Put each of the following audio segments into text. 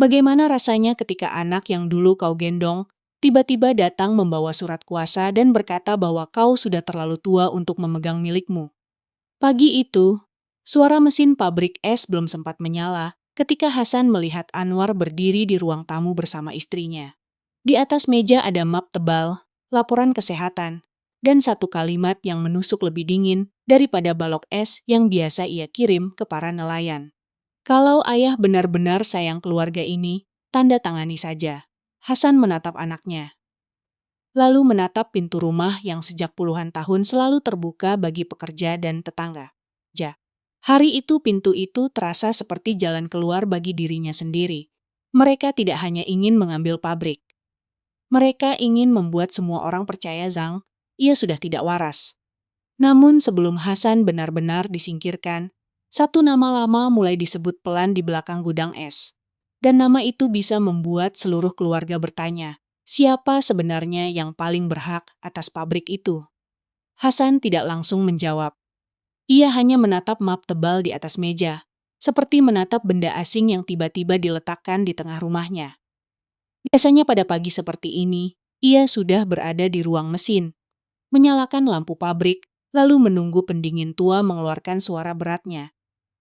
Bagaimana rasanya ketika anak yang dulu kau gendong, tiba-tiba datang membawa surat kuasa dan berkata bahwa kau sudah terlalu tua untuk memegang milikmu? Pagi itu, suara mesin pabrik es belum sempat menyala ketika Hasan melihat Anwar berdiri di ruang tamu bersama istrinya. Di atas meja ada map tebal, laporan kesehatan, dan satu kalimat yang menusuk lebih dingin daripada balok es yang biasa ia kirim ke para nelayan. Kalau ayah benar-benar sayang keluarga ini, tanda tangani saja. Hasan menatap anaknya, lalu menatap pintu rumah yang sejak puluhan tahun selalu terbuka bagi pekerja dan tetangga. Hari itu pintu itu terasa seperti jalan keluar bagi dirinya sendiri. Mereka tidak hanya ingin mengambil pabrik. Mereka ingin membuat semua orang percaya Zhang, ia sudah tidak waras. Namun sebelum Hasan benar-benar disingkirkan, satu nama lama mulai disebut pelan di belakang gudang es. Dan nama itu bisa membuat seluruh keluarga bertanya, siapa sebenarnya yang paling berhak atas pabrik itu? Hasan tidak langsung menjawab. Ia hanya menatap map tebal di atas meja, seperti menatap benda asing yang tiba-tiba diletakkan di tengah rumahnya. Biasanya pada pagi seperti ini, ia sudah berada di ruang mesin, menyalakan lampu pabrik, lalu menunggu pendingin tua mengeluarkan suara beratnya.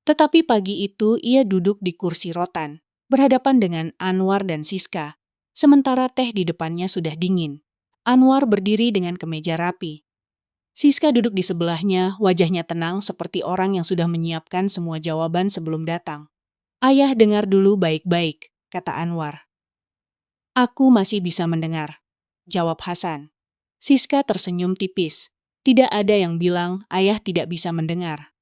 Tetapi pagi itu ia duduk di kursi rotan, berhadapan dengan Anwar dan Siska, sementara teh di depannya sudah dingin. Anwar berdiri dengan kemeja rapi. Siska duduk di sebelahnya, wajahnya tenang seperti orang yang sudah menyiapkan semua jawaban sebelum datang. Ayah dengar dulu baik-baik, kata Anwar. Aku masih bisa mendengar, jawab Hasan. Siska tersenyum tipis. Tidak ada yang bilang ayah tidak bisa mendengar.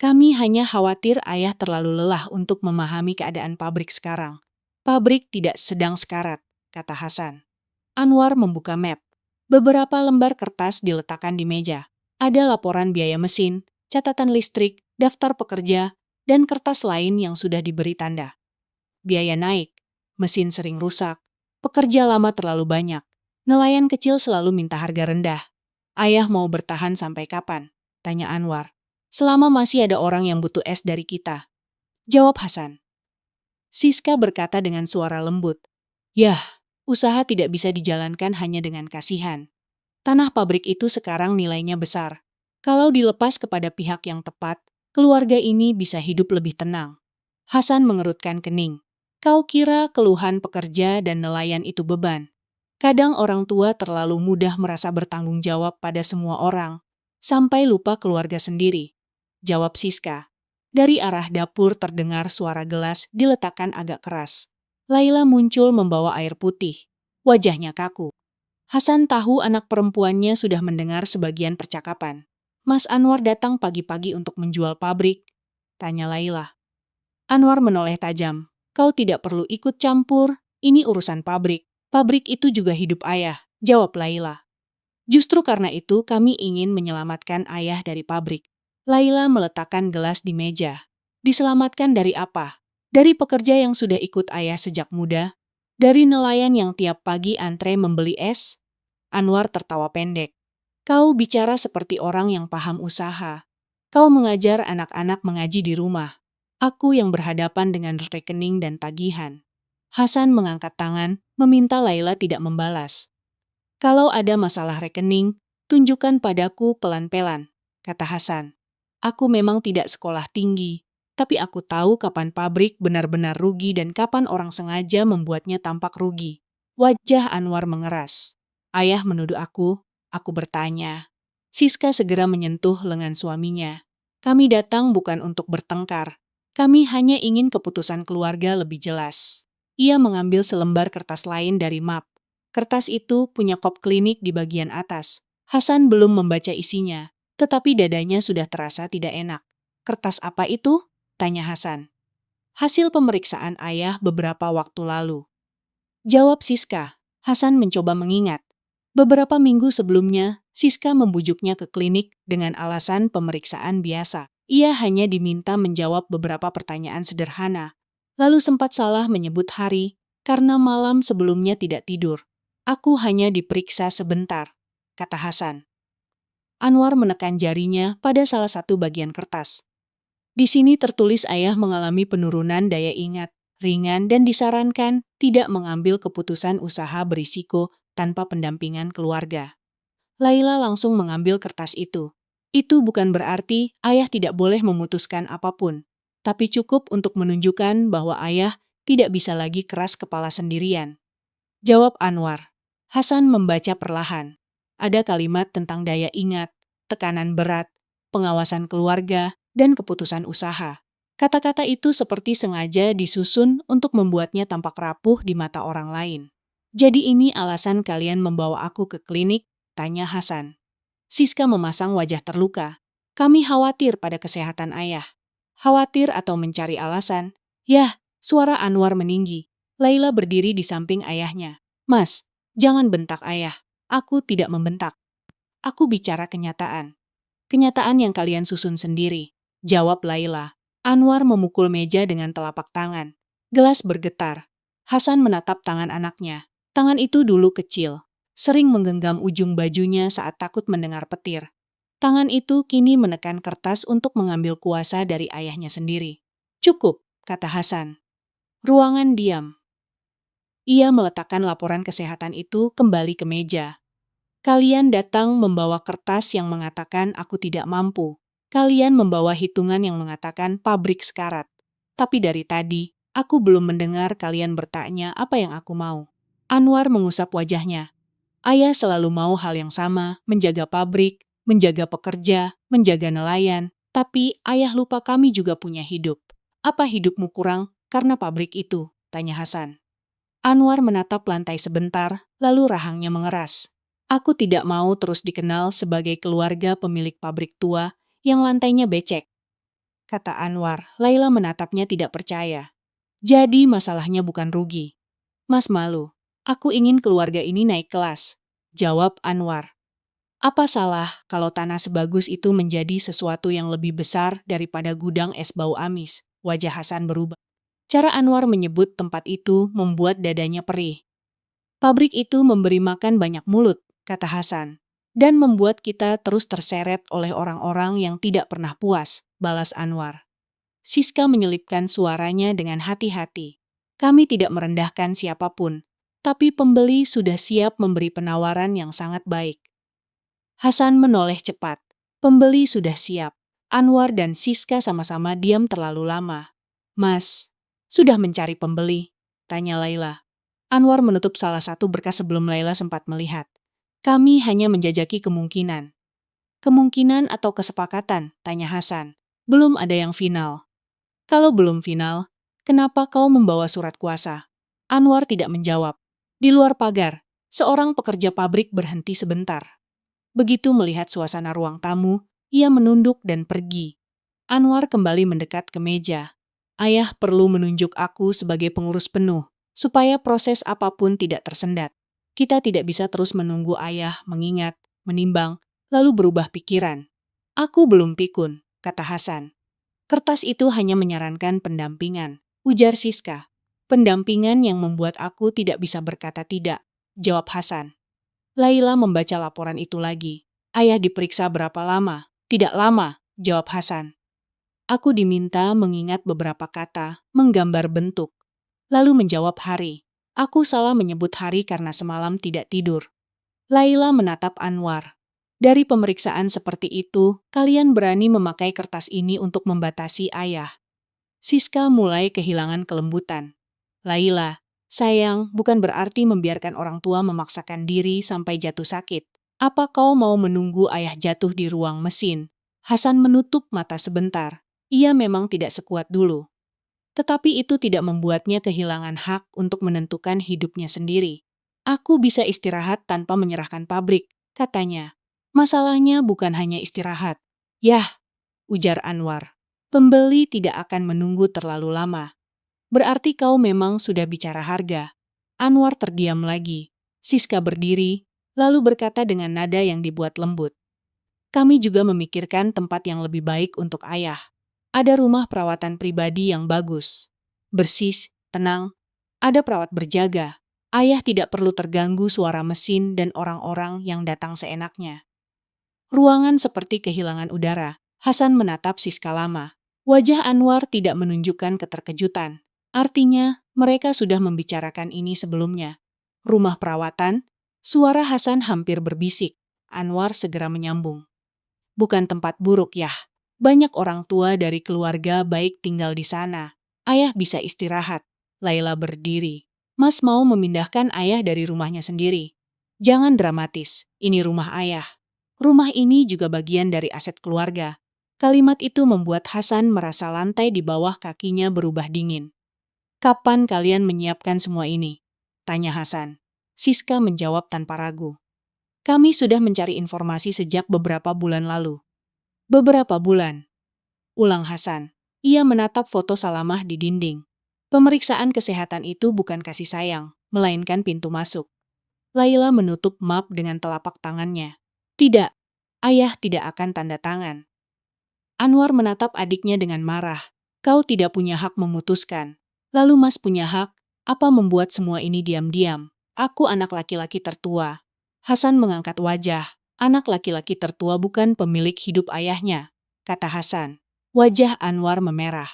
Kami hanya khawatir ayah terlalu lelah untuk memahami keadaan pabrik sekarang. Pabrik tidak sedang sekarat, kata Hasan. Anwar membuka map. Beberapa lembar kertas diletakkan di meja. Ada laporan biaya mesin, catatan listrik, daftar pekerja, dan kertas lain yang sudah diberi tanda. Biaya naik, mesin sering rusak, pekerja lama terlalu banyak, nelayan kecil selalu minta harga rendah. Ayah mau bertahan sampai kapan? Tanya Anwar. Selama masih ada orang yang butuh es dari kita. Jawab Hasan. Siska berkata dengan suara lembut. Yah, usaha tidak bisa dijalankan hanya dengan kasihan. Tanah pabrik itu sekarang nilainya besar. Kalau dilepas kepada pihak yang tepat, keluarga ini bisa hidup lebih tenang. Hasan mengerutkan kening. Kau kira keluhan pekerja dan nelayan itu beban? Kadang orang tua terlalu mudah merasa bertanggung jawab pada semua orang, sampai lupa keluarga sendiri. Jawab Siska. Dari arah dapur terdengar suara gelas diletakkan agak keras. Laila muncul membawa air putih. Wajahnya kaku. Hasan tahu anak perempuannya sudah mendengar sebagian percakapan. Mas Anwar datang pagi-pagi untuk menjual pabrik? Tanya Laila. Anwar menoleh tajam. Kau tidak perlu ikut campur, ini urusan pabrik. Pabrik itu juga hidup ayah, jawab Laila. Justru karena itu kami ingin menyelamatkan ayah dari pabrik. Laila meletakkan gelas di meja. Diselamatkan dari apa? Dari pekerja yang sudah ikut ayah sejak muda? Dari nelayan yang tiap pagi antre membeli es? Anwar tertawa pendek. Kau bicara seperti orang yang paham usaha. Kau mengajar anak-anak mengaji di rumah. Aku yang berhadapan dengan rekening dan tagihan. Hasan mengangkat tangan, meminta Laila tidak membalas. Kalau ada masalah rekening, tunjukkan padaku pelan-pelan, kata Hasan. Aku memang tidak sekolah tinggi, tapi aku tahu kapan pabrik benar-benar rugi dan kapan orang sengaja membuatnya tampak rugi. Wajah Anwar mengeras. Ayah menuduh aku bertanya. Siska segera menyentuh lengan suaminya. Kami datang bukan untuk bertengkar. Kami hanya ingin keputusan keluarga lebih jelas. Ia mengambil selembar kertas lain dari map. Kertas itu punya kop klinik di bagian atas. Hasan belum membaca isinya, tetapi dadanya sudah terasa tidak enak. Kertas apa itu? Tanya Hasan. Hasil pemeriksaan ayah beberapa waktu lalu. Jawab Siska. Hasan mencoba mengingat. Beberapa minggu sebelumnya, Siska membujuknya ke klinik dengan alasan pemeriksaan biasa. Ia hanya diminta menjawab beberapa pertanyaan sederhana, lalu sempat salah menyebut hari karena malam sebelumnya tidak tidur. Aku hanya diperiksa sebentar, kata Hasan. Anwar menekan jarinya pada salah satu bagian kertas. Di sini tertulis ayah mengalami penurunan daya ingat, ringan dan disarankan tidak mengambil keputusan usaha berisiko tanpa pendampingan keluarga. Laila langsung mengambil kertas itu. Itu bukan berarti ayah tidak boleh memutuskan apapun, tapi cukup untuk menunjukkan bahwa ayah tidak bisa lagi keras kepala sendirian. Jawab Anwar. Hasan membaca perlahan. Ada kalimat tentang daya ingat, tekanan berat, pengawasan keluarga, dan keputusan usaha. Kata-kata itu seperti sengaja disusun untuk membuatnya tampak rapuh di mata orang lain. Jadi ini alasan kalian membawa aku ke klinik? Tanya Hasan. Siska memasang wajah terluka. Kami khawatir pada kesehatan ayah. Khawatir atau mencari alasan? Yah, suara Anwar meninggi. Laila berdiri di samping ayahnya. Mas, jangan bentak ayah. Aku tidak membentak. Aku bicara kenyataan. Kenyataan yang kalian susun sendiri. Jawab Laila. Anwar memukul meja dengan telapak tangan. Gelas bergetar. Hasan menatap tangan anaknya. Tangan itu dulu kecil, sering menggenggam ujung bajunya saat takut mendengar petir. Tangan itu kini menekan kertas untuk mengambil kuasa dari ayahnya sendiri. Cukup, kata Hasan. Ruangan diam. Ia meletakkan laporan kesehatan itu kembali ke meja. Kalian datang membawa kertas yang mengatakan aku tidak mampu. Kalian membawa hitungan yang mengatakan pabrik sekarat. Tapi dari tadi, aku belum mendengar kalian bertanya apa yang aku mau. Anwar mengusap wajahnya. Ayah selalu mau hal yang sama, menjaga pabrik, menjaga pekerja, menjaga nelayan. Tapi ayah lupa kami juga punya hidup. Apa hidupmu kurang karena pabrik itu? Tanya Hasan. Anwar menatap lantai sebentar, lalu rahangnya mengeras. Aku tidak mau terus dikenal sebagai keluarga pemilik pabrik tua yang lantainya becek, kata Anwar. Laila menatapnya tidak percaya. Jadi masalahnya bukan rugi. Mas malu. Aku ingin keluarga ini naik kelas. Jawab Anwar. Apa salah kalau tanah sebagus itu menjadi sesuatu yang lebih besar daripada gudang es bau amis? Wajah Hasan berubah. Cara Anwar menyebut tempat itu membuat dadanya perih. Pabrik itu memberi makan banyak mulut, kata Hasan, dan membuat kita terus terseret oleh orang-orang yang tidak pernah puas, balas Anwar. Siska menyelipkan suaranya dengan hati-hati. Kami tidak merendahkan siapapun, tapi pembeli sudah siap memberi penawaran yang sangat baik. Hasan menoleh cepat. Pembeli sudah siap. Anwar dan Siska sama-sama diam terlalu lama. Mas, sudah mencari pembeli? Tanya Laila. Anwar menutup salah satu berkas sebelum Laila sempat melihat. Kami hanya menjajaki kemungkinan. Kemungkinan atau kesepakatan? Tanya Hasan. Belum ada yang final. Kalau belum final, kenapa kau membawa surat kuasa? Anwar tidak menjawab. Di luar pagar, seorang pekerja pabrik berhenti sebentar. Begitu melihat suasana ruang tamu, ia menunduk dan pergi. Anwar kembali mendekat ke meja. Ayah perlu menunjuk aku sebagai pengurus penuh, supaya proses apapun tidak tersendat. Kita tidak bisa terus menunggu ayah mengingat, menimbang, lalu berubah pikiran. Aku belum pikun, kata Hasan. Kertas itu hanya menyarankan pendampingan, ujar Siska. Pendampingan yang membuat aku tidak bisa berkata tidak, jawab Hasan. Laila membaca laporan itu lagi. Ayah diperiksa berapa lama? Tidak lama, jawab Hasan. Aku diminta mengingat beberapa kata, menggambar bentuk. Lalu menjawab hari. Aku salah menyebut hari karena semalam tidak tidur. Laila menatap Anwar. Dari pemeriksaan seperti itu, kalian berani memakai kertas ini untuk membatasi ayah. Siska mulai kehilangan kelembutan. Laila, sayang, bukan berarti membiarkan orang tua memaksakan diri sampai jatuh sakit. Apa kau mau menunggu ayah jatuh di ruang mesin? Hasan menutup mata sebentar. Ia memang tidak sekuat dulu. Tetapi itu tidak membuatnya kehilangan hak untuk menentukan hidupnya sendiri. Aku bisa istirahat tanpa menyerahkan pabrik, katanya. Masalahnya bukan hanya istirahat. Yah, ujar Anwar. Pembeli tidak akan menunggu terlalu lama. Berarti kau memang sudah bicara harga. Anwar terdiam lagi. Siska berdiri, lalu berkata dengan nada yang dibuat lembut. Kami juga memikirkan tempat yang lebih baik untuk ayah. Ada rumah perawatan pribadi yang bagus. Bersih, tenang, ada perawat berjaga. Ayah tidak perlu terganggu suara mesin dan orang-orang yang datang seenaknya. Ruangan seperti kehilangan udara. Hasan menatap Siska lama. Wajah Anwar tidak menunjukkan keterkejutan. Artinya, mereka sudah membicarakan ini sebelumnya. Rumah perawatan, suara Hasan hampir berbisik. Anwar segera menyambung. Bukan tempat buruk ya. Banyak orang tua dari keluarga baik tinggal di sana. Ayah bisa istirahat. Laila berdiri. Mas mau memindahkan ayah dari rumahnya sendiri. Jangan dramatis, ini rumah ayah. Rumah ini juga bagian dari aset keluarga. Kalimat itu membuat Hasan merasa lantai di bawah kakinya berubah dingin. Kapan kalian menyiapkan semua ini? Tanya Hasan. Siska menjawab tanpa ragu. Kami sudah mencari informasi sejak beberapa bulan lalu. Beberapa bulan? Ulang Hasan. Ia menatap foto Salamah di dinding. Pemeriksaan kesehatan itu bukan kasih sayang, melainkan pintu masuk. Laila menutup map dengan telapak tangannya. Tidak, ayah tidak akan tanda tangan. Anwar menatap adiknya dengan marah. Kau tidak punya hak memutuskan. Lalu Mas punya hak, apa membuat semua ini diam-diam? Aku anak laki-laki tertua. Hasan mengangkat wajah. Anak laki-laki tertua bukan pemilik hidup ayahnya, kata Hasan. Wajah Anwar memerah.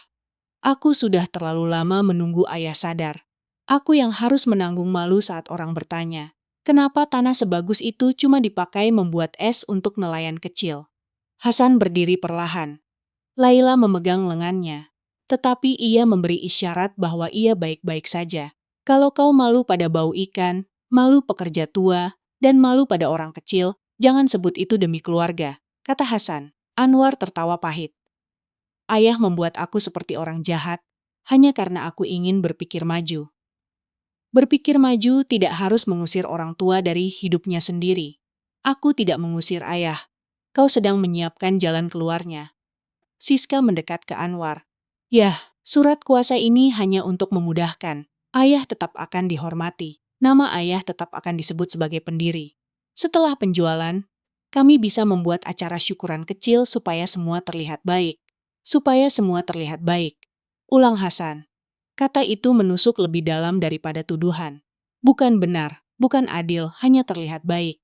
Aku sudah terlalu lama menunggu ayah sadar. Aku yang harus menanggung malu saat orang bertanya. Kenapa tanah sebagus itu cuma dipakai membuat es untuk nelayan kecil? Hasan berdiri perlahan. Laila memegang lengannya. Tetapi ia memberi isyarat bahwa ia baik-baik saja. Kalau kau malu pada bau ikan, malu pekerja tua, dan malu pada orang kecil, jangan sebut itu demi keluarga, kata Hasan. Anwar tertawa pahit. Ayah membuat aku seperti orang jahat, hanya karena aku ingin berpikir maju. Berpikir maju tidak harus mengusir orang tua dari hidupnya sendiri. Aku tidak mengusir ayah. Kau sedang menyiapkan jalan keluarnya. Siska mendekat ke Anwar. Yah, surat kuasa ini hanya untuk memudahkan. Ayah tetap akan dihormati. Nama ayah tetap akan disebut sebagai pendiri. Setelah penjualan, kami bisa membuat acara syukuran kecil supaya semua terlihat baik. Supaya semua terlihat baik. Ulang Hasan. Kata itu menusuk lebih dalam daripada tuduhan. Bukan benar, bukan adil, hanya terlihat baik.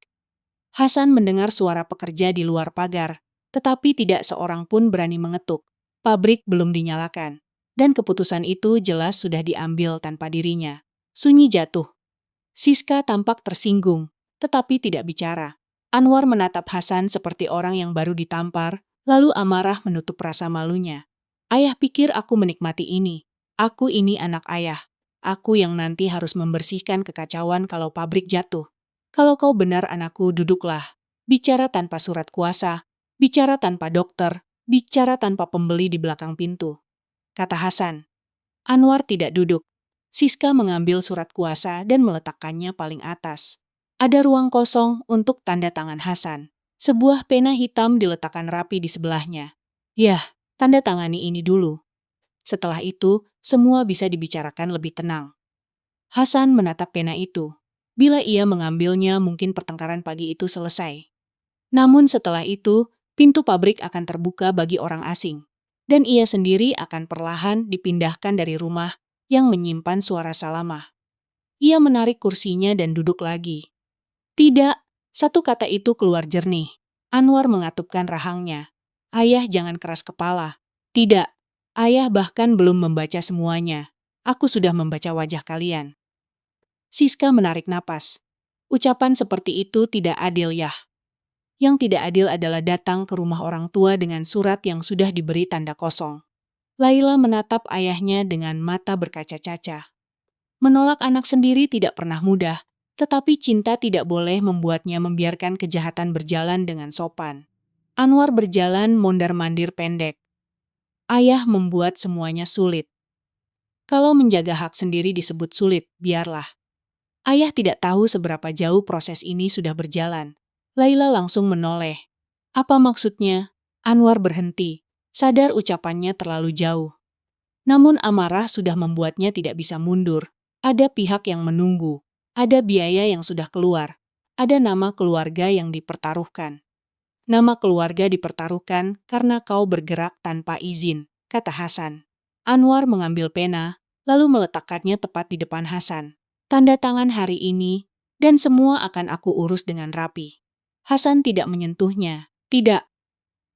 Hasan mendengar suara pekerja di luar pagar, tetapi tidak seorang pun berani mengetuk. Pabrik belum dinyalakan, dan keputusan itu jelas sudah diambil tanpa dirinya. Sunyi jatuh. Siska tampak tersinggung, tetapi tidak bicara. Anwar menatap Hasan seperti orang yang baru ditampar, lalu amarah menutup rasa malunya. Ayah pikir aku menikmati ini. Aku ini anak ayah. Aku yang nanti harus membersihkan kekacauan kalau pabrik jatuh. Kalau kau benar anakku, duduklah. Bicara tanpa surat kuasa, bicara tanpa dokter, bicara tanpa pembeli di belakang pintu, kata Hasan. Anwar tidak duduk. Siska mengambil surat kuasa dan meletakkannya paling atas. Ada ruang kosong untuk tanda tangan Hasan. Sebuah pena hitam diletakkan rapi di sebelahnya. Yah, tanda tangani ini dulu. Setelah itu, semua bisa dibicarakan lebih tenang. Hasan menatap pena itu. Bila ia mengambilnya, mungkin pertengkaran pagi itu selesai. Namun setelah itu, pintu pabrik akan terbuka bagi orang asing. Dan ia sendiri akan perlahan dipindahkan dari rumah yang menyimpan suara Salamah. Ia menarik kursinya dan duduk lagi. Tidak, satu kata itu keluar jernih. Anwar mengatupkan rahangnya. Ayah jangan keras kepala. Tidak, ayah bahkan belum membaca semuanya. Aku sudah membaca wajah kalian. Siska menarik napas. Ucapan seperti itu tidak adil ya. Yang tidak adil adalah datang ke rumah orang tua dengan surat yang sudah diberi tanda kosong. Laila menatap ayahnya dengan mata berkaca-kaca. Menolak anak sendiri tidak pernah mudah, tetapi cinta tidak boleh membuatnya membiarkan kejahatan berjalan dengan sopan. Anwar berjalan mondar-mandir pendek. Ayah membuat semuanya sulit. Kalau menjaga hak sendiri disebut sulit, biarlah. Ayah tidak tahu seberapa jauh proses ini sudah berjalan. Laila langsung menoleh. Apa maksudnya? Anwar berhenti, sadar ucapannya terlalu jauh. Namun amarah sudah membuatnya tidak bisa mundur. Ada pihak yang menunggu, ada biaya yang sudah keluar, ada nama keluarga yang dipertaruhkan. Nama keluarga dipertaruhkan karena kau bergerak tanpa izin, kata Hasan. Anwar mengambil pena, lalu meletakkannya tepat di depan Hasan. Tanda tangan hari ini, dan semua akan aku urus dengan rapi. Hasan tidak menyentuhnya. Tidak.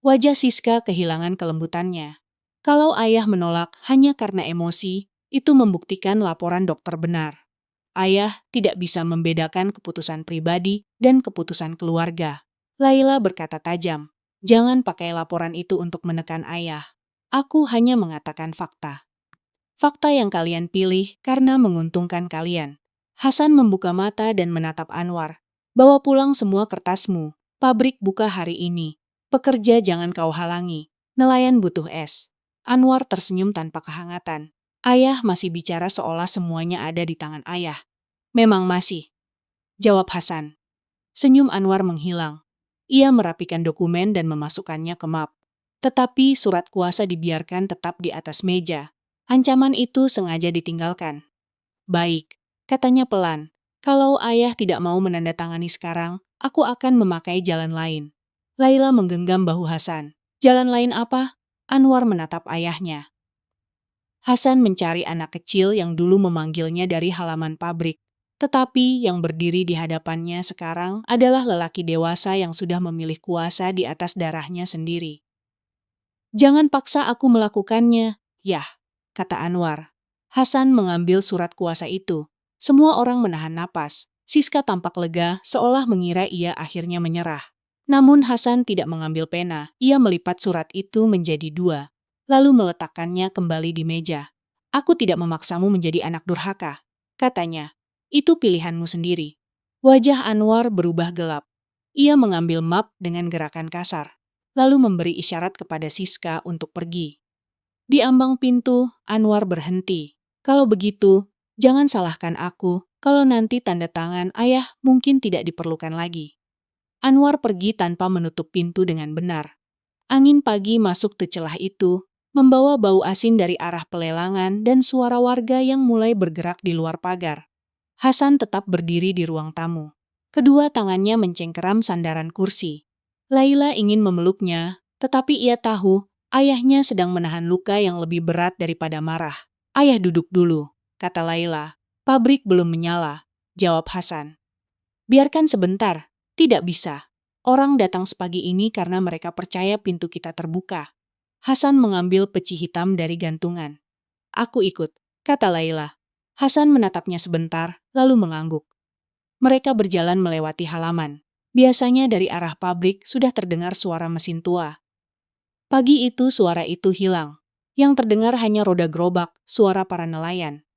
Wajah Siska kehilangan kelembutannya. Kalau ayah menolak hanya karena emosi, Itu membuktikan laporan dokter benar. Ayah tidak bisa membedakan keputusan pribadi dan keputusan keluarga. Laila berkata tajam, jangan pakai laporan itu untuk menekan ayah. Aku hanya mengatakan fakta. Fakta yang kalian pilih karena menguntungkan kalian. Hasan membuka mata dan menatap Anwar. Bawa pulang semua kertasmu. Pabrik buka hari ini. Pekerja jangan kau halangi. Nelayan butuh es. Anwar tersenyum tanpa kehangatan. Ayah masih bicara seolah semuanya ada di tangan ayah. Memang masih, jawab Hasan. Senyum Anwar menghilang. Ia merapikan dokumen dan memasukkannya ke map. Tetapi surat kuasa dibiarkan tetap di atas meja. Ancaman itu sengaja ditinggalkan. Baik, katanya pelan. Kalau ayah tidak mau menandatangani sekarang, aku akan memakai jalan lain. Laila menggenggam bahu Hasan. Jalan lain apa? Anwar menatap ayahnya. Hasan mencari anak kecil yang dulu memanggilnya dari halaman pabrik. Tetapi yang berdiri di hadapannya sekarang adalah lelaki dewasa yang sudah memilih kuasa di atas darahnya sendiri. Jangan paksa aku melakukannya, yah, kata Anwar. Hasan mengambil surat kuasa itu. Semua orang menahan napas. Siska tampak lega, seolah mengira ia akhirnya menyerah. Namun Hasan tidak mengambil pena. Ia melipat surat itu menjadi dua, lalu meletakkannya kembali di meja. Aku tidak memaksamu menjadi anak durhaka, katanya. Itu pilihanmu sendiri. Wajah Anwar berubah gelap. Ia mengambil map dengan gerakan kasar, lalu memberi isyarat kepada Siska untuk pergi. Di ambang pintu, Anwar berhenti. Kalau begitu, jangan salahkan aku kalau nanti tanda tangan ayah mungkin tidak diperlukan lagi. Anwar pergi tanpa menutup pintu dengan benar. Angin pagi masuk ke celah itu, membawa bau asin dari arah pelelangan dan suara warga yang mulai bergerak di luar pagar. Hasan tetap berdiri di ruang tamu. Kedua tangannya mencengkeram sandaran kursi. Laila ingin memeluknya, tetapi ia tahu ayahnya sedang menahan luka yang lebih berat daripada marah. Ayah duduk dulu, kata Laila. Pabrik belum menyala, jawab Hasan. Biarkan sebentar, tidak bisa. Orang datang sepagi ini karena mereka percaya pintu kita terbuka. Hasan mengambil peci hitam dari gantungan. Aku ikut, kata Laila. Hasan menatapnya sebentar, lalu mengangguk. Mereka berjalan melewati halaman. Biasanya dari arah pabrik sudah terdengar suara mesin tua. Pagi itu suara itu hilang. Yang terdengar hanya roda gerobak, suara para nelayan,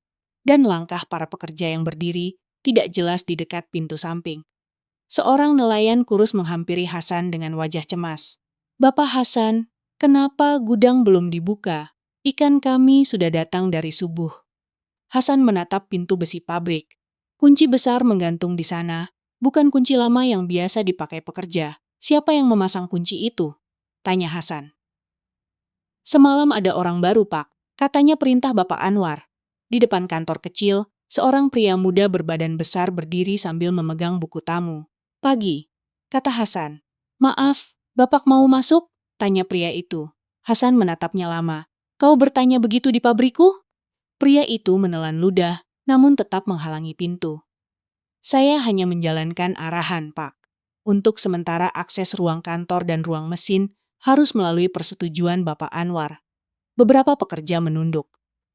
dan langkah para pekerja yang berdiri tidak jelas di dekat pintu samping. Seorang nelayan kurus menghampiri Hasan dengan wajah cemas. Bapak Hasan, kenapa gudang belum dibuka? Ikan kami sudah datang dari subuh. Hasan menatap pintu besi pabrik. Kunci besar menggantung di sana, bukan kunci lama yang biasa dipakai pekerja. Siapa yang memasang kunci itu? Tanya Hasan. Semalam ada orang baru, Pak. Katanya perintah Bapak Anwar. Di depan kantor kecil, seorang pria muda berbadan besar berdiri sambil memegang buku tamu. Pagi, kata Hasan. Maaf, Bapak mau masuk? Tanya pria itu. Hasan menatapnya lama. Kau bertanya begitu di pabrikku? Pria itu menelan ludah, namun tetap menghalangi pintu. Saya hanya menjalankan arahan, Pak. Untuk sementara akses ruang kantor dan ruang mesin harus melalui persetujuan Bapak Anwar. Beberapa pekerja menunduk.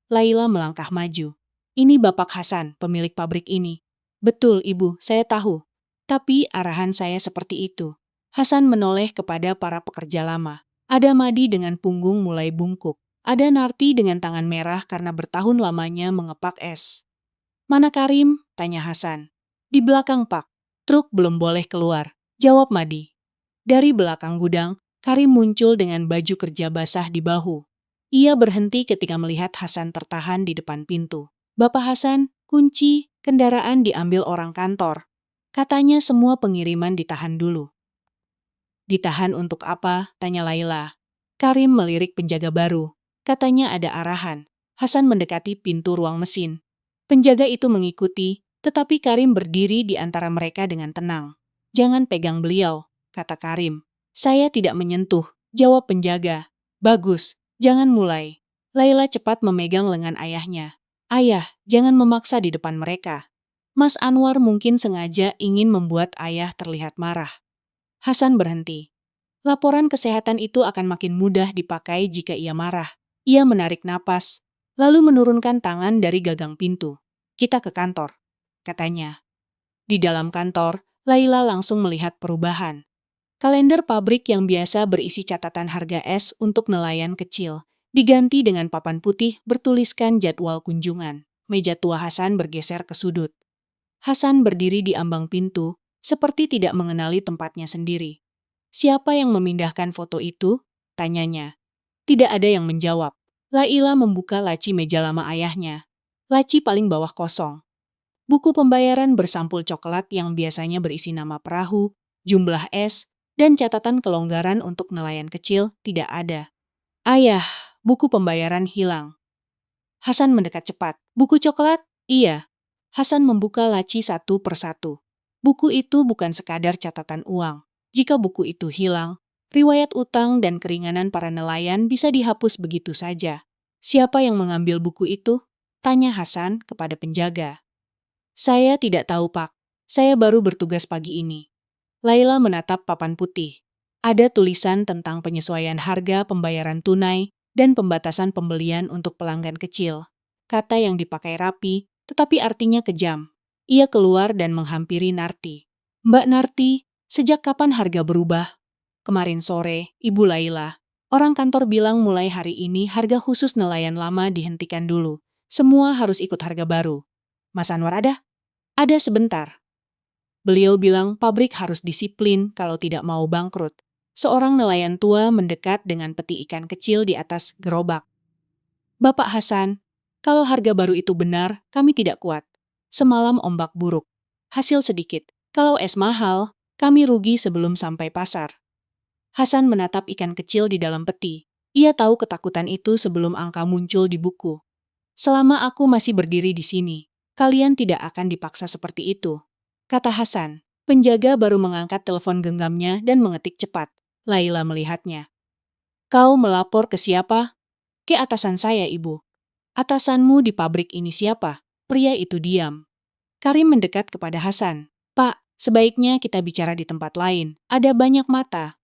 Laila melangkah maju. Ini Bapak Hasan, pemilik pabrik ini. Betul, Ibu, saya tahu. Tapi arahan saya seperti itu. Hasan menoleh kepada para pekerja lama. Ada Madi dengan punggung mulai bungkuk. Ada Narti dengan tangan merah karena bertahun lamanya mengepak es. Mana Karim? Tanya Hasan. Di belakang, Pak. Truk belum boleh keluar, jawab Madi. Dari belakang gudang, Karim muncul dengan baju kerja basah di bahu. Ia berhenti ketika melihat Hasan tertahan di depan pintu. Bapak Hasan, kunci kendaraan diambil orang kantor. Katanya semua pengiriman ditahan dulu. Ditahan untuk apa? Tanya Laila. Karim melirik penjaga baru. Katanya ada arahan. Hasan mendekati pintu ruang mesin. Penjaga itu mengikuti, tetapi Karim berdiri di antara mereka dengan tenang. Jangan pegang beliau, kata Karim. Saya tidak menyentuh, jawab penjaga. Bagus, jangan mulai. Laila cepat memegang lengan ayahnya. Ayah, jangan memaksa di depan mereka. Mas Anwar mungkin sengaja ingin membuat ayah terlihat marah. Hasan berhenti. Laporan kesehatan itu akan makin mudah dipakai jika ia marah. Ia menarik napas. lalu menurunkan tangan dari gagang pintu. "Kita ke kantor," katanya. Di dalam kantor, Laila langsung melihat perubahan. Kalender pabrik yang biasa berisi catatan harga es untuk nelayan kecil, diganti dengan papan putih bertuliskan jadwal kunjungan. Meja tua Hasan bergeser ke sudut. Hasan berdiri di ambang pintu, seperti tidak mengenali tempatnya sendiri. "Siapa yang memindahkan foto itu?" tanyanya. Tidak ada yang menjawab. Laila membuka laci meja lama ayahnya. Laci paling bawah kosong. Buku pembayaran bersampul coklat yang biasanya berisi nama perahu, jumlah es, dan catatan kelonggaran untuk nelayan kecil tidak ada. "Ayah, buku pembayaran hilang." Hasan mendekat cepat. "Buku coklat?" "Iya." Hasan membuka laci satu persatu. Buku itu bukan sekadar catatan uang. Jika buku itu hilang, riwayat utang dan keringanan para nelayan bisa dihapus begitu saja. "Siapa yang mengambil buku itu?" tanya Hasan kepada penjaga. "Saya tidak tahu, Pak. Saya baru bertugas pagi ini." Laila menatap papan putih. Ada tulisan tentang penyesuaian harga pembayaran tunai dan pembatasan pembelian untuk pelanggan kecil. Kata yang dipakai rapi, tetapi artinya kejam. Ia keluar dan menghampiri Narti. "Mbak Narti, sejak kapan harga berubah?" "Kemarin sore, Ibu Laila. Orang kantor bilang mulai hari ini harga khusus nelayan lama dihentikan dulu. Semua harus ikut harga baru." "Mas Anwar ada?" "Ada sebentar." Beliau bilang pabrik harus disiplin kalau tidak mau bangkrut. Seorang nelayan tua mendekat dengan peti ikan kecil di atas gerobak. "Bapak Hasan, kalau harga baru itu benar, kami tidak kuat. Semalam ombak buruk. Hasil sedikit. Kalau es mahal, kami rugi sebelum sampai pasar." Hasan menatap ikan kecil di dalam peti. Ia tahu ketakutan itu sebelum angka muncul di buku. "Selama aku masih berdiri di sini, kalian tidak akan dipaksa seperti itu," kata Hasan. Penjaga baru mengangkat telepon genggamnya dan mengetik cepat. Laila melihatnya. "Kau melapor ke siapa?" "Ke atasan saya, Ibu." "Atasanmu di pabrik ini siapa?" Pria itu diam. Karim mendekat kepada Hasan. "Pak, sebaiknya kita bicara di tempat lain. Ada banyak mata."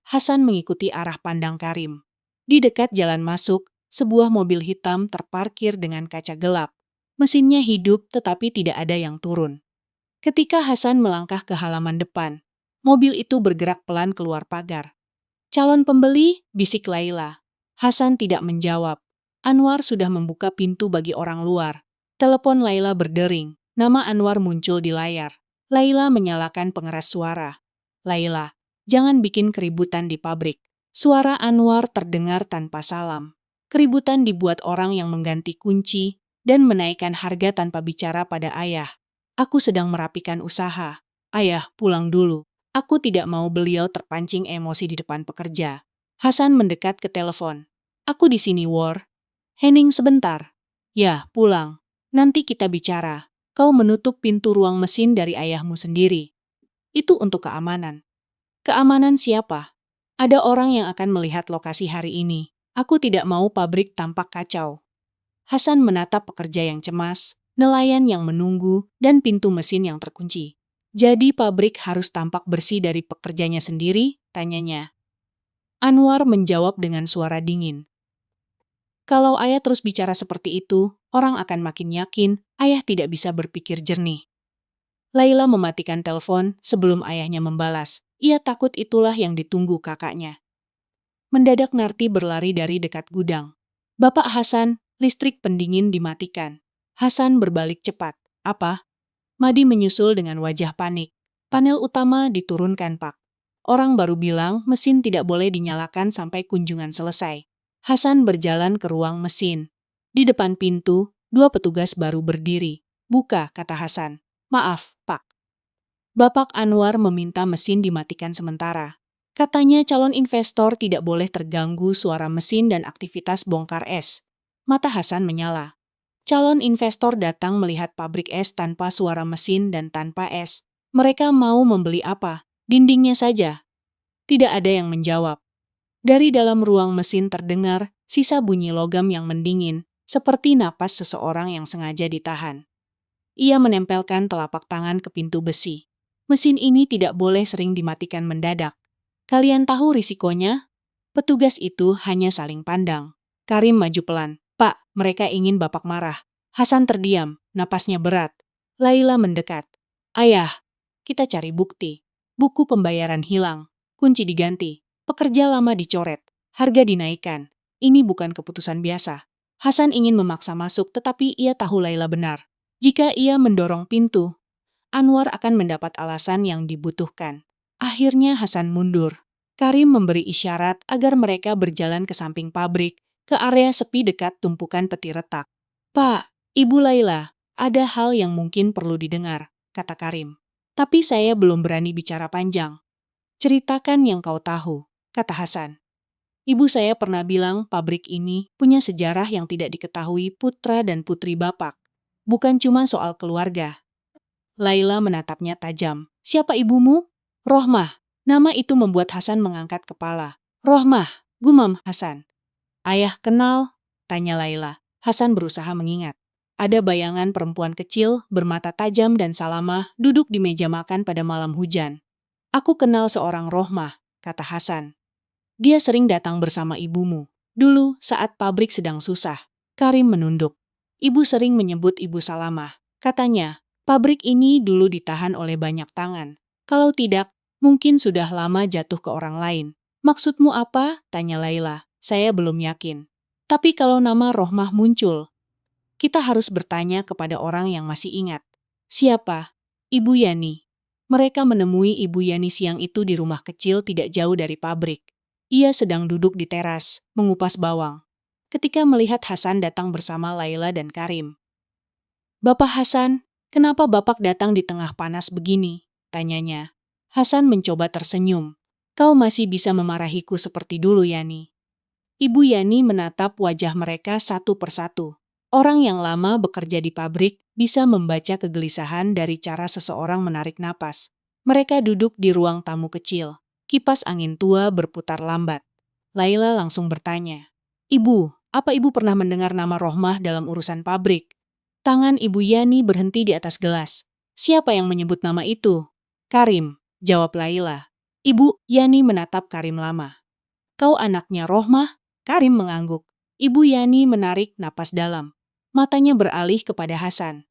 Hasan mengikuti arah pandang Karim. Di dekat jalan masuk, sebuah mobil hitam terparkir dengan kaca gelap. Mesinnya hidup tetapi tidak ada yang turun. Ketika Hasan melangkah ke halaman depan, mobil itu bergerak pelan keluar pagar. "Calon pembeli?" bisik Laila. Hasan tidak menjawab. Anwar sudah membuka pintu bagi orang luar. Telepon Laila berdering. Nama Anwar muncul di layar. Laila menyalakan pengeras suara. "Laila, jangan bikin keributan di pabrik." Suara Anwar terdengar tanpa salam. Keributan dibuat orang yang mengganti kunci dan menaikkan harga tanpa bicara pada ayah. "Aku sedang merapikan usaha. Ayah, pulang dulu. Aku tidak mau beliau terpancing emosi di depan pekerja." Hasan mendekat ke telepon. "Aku di sini, War." "Henning, sebentar." "Ya, pulang. Nanti kita bicara. Kau menutup pintu ruang mesin dari ayahmu sendiri." "Itu untuk keamanan." "Keamanan siapa?" "Ada orang yang akan melihat lokasi hari ini. Aku tidak mau pabrik tampak kacau." Hasan menatap pekerja yang cemas, nelayan yang menunggu, dan pintu mesin yang terkunci. "Jadi pabrik harus tampak bersih dari pekerjanya sendiri?" tanyanya. Anwar menjawab dengan suara dingin. "Kalau ayah terus bicara seperti itu, orang akan makin yakin ayah tidak bisa berpikir jernih." Laila mematikan telepon sebelum ayahnya membalas. Ia takut itulah yang ditunggu kakaknya. Mendadak Narti berlari dari dekat gudang. "Bapak Hasan, listrik pendingin dimatikan." Hasan berbalik cepat. "Apa?" Madi menyusul dengan wajah panik. "Panel utama diturunkan, Pak. Orang baru bilang mesin tidak boleh dinyalakan sampai kunjungan selesai." Hasan berjalan ke ruang mesin. Di depan pintu, dua petugas baru berdiri. "Buka," kata Hasan. "Maaf, Pak. Bapak Anwar meminta mesin dimatikan sementara. Katanya calon investor tidak boleh terganggu suara mesin dan aktivitas bongkar es." Mata Hasan menyala. Calon investor datang melihat pabrik es tanpa suara mesin dan tanpa es. Mereka mau membeli apa? Dindingnya saja. Tidak ada yang menjawab. Dari dalam ruang mesin terdengar sisa bunyi logam yang mendingin, seperti napas seseorang yang sengaja ditahan. Ia menempelkan telapak tangan ke pintu besi. "Mesin ini tidak boleh sering dimatikan mendadak. Kalian tahu risikonya?" Petugas itu hanya saling pandang. Karim maju pelan. Pak, mereka ingin Bapak marah. Hasan terdiam, napasnya berat. Laila mendekat. Ayah, kita cari bukti. Buku pembayaran hilang, kunci diganti, pekerja lama dicoret, harga dinaikkan. Ini bukan keputusan biasa. Hasan ingin memaksa masuk tetapi ia tahu Laila benar. Jika ia mendorong pintu, Anwar akan mendapat alasan yang dibutuhkan. Akhirnya Hasan mundur. Karim memberi isyarat agar mereka berjalan ke samping pabrik, ke area sepi dekat tumpukan peti retak. Pak, Ibu Laila, ada hal yang mungkin perlu didengar, kata Karim. Tapi saya belum berani bicara panjang. Ceritakan yang kau tahu, kata Hasan. Ibu saya pernah bilang pabrik ini punya sejarah yang tidak diketahui putra dan putri Bapak. Bukan cuma soal keluarga. Laila menatapnya tajam. Siapa ibumu? Rohmah. Nama itu membuat Hasan mengangkat kepala. Rohmah, gumam Hasan. Ayah kenal? Tanya Laila. Hasan berusaha mengingat. Ada bayangan perempuan kecil, bermata tajam dan salamah, duduk di meja makan pada malam hujan. Aku kenal seorang Rohmah, kata Hasan. Dia sering datang bersama ibumu. Dulu, saat pabrik sedang susah. Karim menunduk. Ibu sering menyebut Ibu Salamah. Katanya, pabrik ini dulu ditahan oleh banyak tangan. Kalau tidak, mungkin sudah lama jatuh ke orang lain. Maksudmu apa? Tanya Laila. Saya belum yakin. Tapi kalau nama Rohmah muncul, kita harus bertanya kepada orang yang masih ingat. Siapa? Ibu Yani. Mereka menemui Ibu Yani siang itu di rumah kecil tidak jauh dari pabrik. Ia sedang duduk di teras, mengupas bawang. Ketika melihat Hasan datang bersama Laila dan Karim. Bapak Hasan, kenapa Bapak datang di tengah panas begini? Tanyanya. Hasan mencoba tersenyum. Kau masih bisa memarahiku seperti dulu, Yani. Ibu Yani menatap wajah mereka satu persatu. Orang yang lama bekerja di pabrik bisa membaca kegelisahan dari cara seseorang menarik napas. Mereka duduk di ruang tamu kecil. Kipas angin tua berputar lambat. Laila langsung bertanya. Ibu, apa ibu pernah mendengar nama Rohmah dalam urusan pabrik? Tangan Ibu Yani berhenti di atas gelas. Siapa yang menyebut nama itu? Karim, jawab Laila. Ibu Yani menatap Karim lama. Kau anaknya Rohmah? Karim mengangguk. Ibu Yani menarik napas dalam. Matanya beralih kepada Hasan.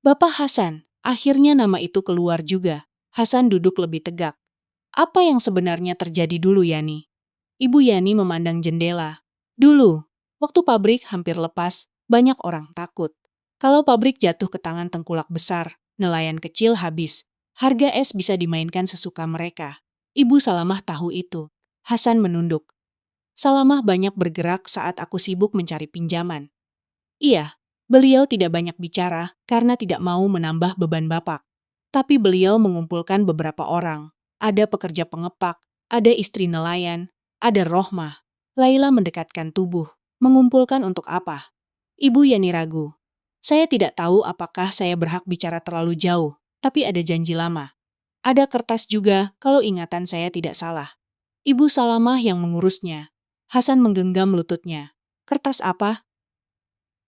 Bapak Hasan, akhirnya nama itu keluar juga. Hasan duduk lebih tegak. Apa yang sebenarnya terjadi dulu, Yani? Ibu Yani memandang jendela. Dulu, waktu pabrik hampir lepas, banyak orang takut. Kalau pabrik jatuh ke tangan tengkulak besar, nelayan kecil habis. Harga es bisa dimainkan sesuka mereka. Ibu Salamah tahu itu. Hasan menunduk. Salamah banyak bergerak saat aku sibuk mencari pinjaman. Iya, beliau tidak banyak bicara karena tidak mau menambah beban Bapak. Tapi beliau mengumpulkan beberapa orang. Ada pekerja pengepak, ada istri nelayan, ada Rohmah. Laila mendekatkan tubuh. Mengumpulkan untuk apa? Ibu Yani ragu. Saya tidak tahu apakah saya berhak bicara terlalu jauh, tapi ada janji lama. Ada kertas juga kalau ingatan saya tidak salah. Ibu Salamah yang mengurusnya. Hasan menggenggam lututnya. Kertas apa?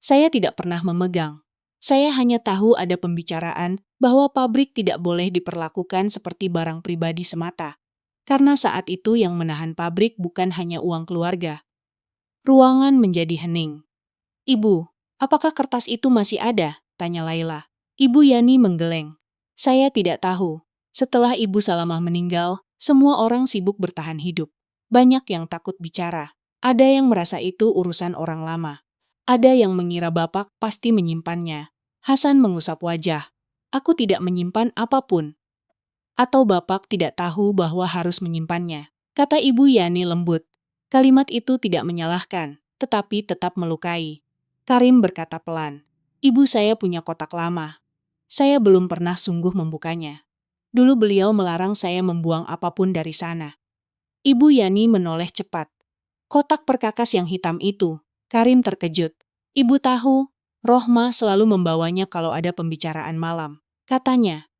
Saya tidak pernah memegang. Saya hanya tahu ada pembicaraan bahwa pabrik tidak boleh diperlakukan seperti barang pribadi semata. Karena saat itu yang menahan pabrik bukan hanya uang keluarga. Ruangan menjadi hening. Ibu, apakah kertas itu masih ada? Tanya Laila. Ibu Yani menggeleng. Saya tidak tahu. Setelah Ibu Salamah meninggal, semua orang sibuk bertahan hidup. Banyak yang takut bicara. Ada yang merasa itu urusan orang lama. Ada yang mengira Bapak pasti menyimpannya. Hasan mengusap wajah. Aku tidak menyimpan apapun. Atau Bapak tidak tahu bahwa harus menyimpannya. Kata Ibu Yani lembut. Kalimat itu tidak menyalahkan, tetapi tetap melukai. Karim berkata pelan, ibu saya punya kotak lama. Saya belum pernah sungguh membukanya. Dulu beliau melarang saya membuang apapun dari sana. Ibu Yani menoleh cepat. Kotak perkakas yang hitam itu, Karim terkejut. Ibu tahu, Rohmah selalu membawanya kalau ada pembicaraan malam. Katanya,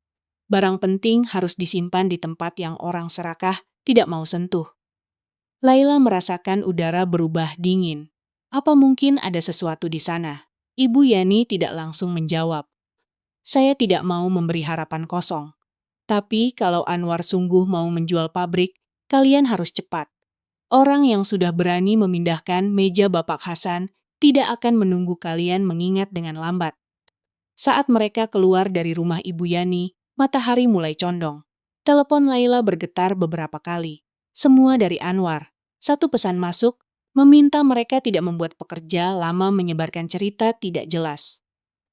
barang penting harus disimpan di tempat yang orang serakah tidak mau sentuh. Laila merasakan udara berubah dingin. Apa mungkin ada sesuatu di sana? Ibu Yani tidak langsung menjawab. Saya tidak mau memberi harapan kosong. Tapi kalau Anwar sungguh mau menjual pabrik, kalian harus cepat. Orang yang sudah berani memindahkan meja Bapak Hasan tidak akan menunggu kalian mengingat dengan lambat. Saat mereka keluar dari rumah Ibu Yani, matahari mulai condong. Telepon Laila bergetar beberapa kali. Semua dari Anwar. Satu pesan masuk, meminta mereka tidak membuat pekerja lama menyebarkan cerita tidak jelas.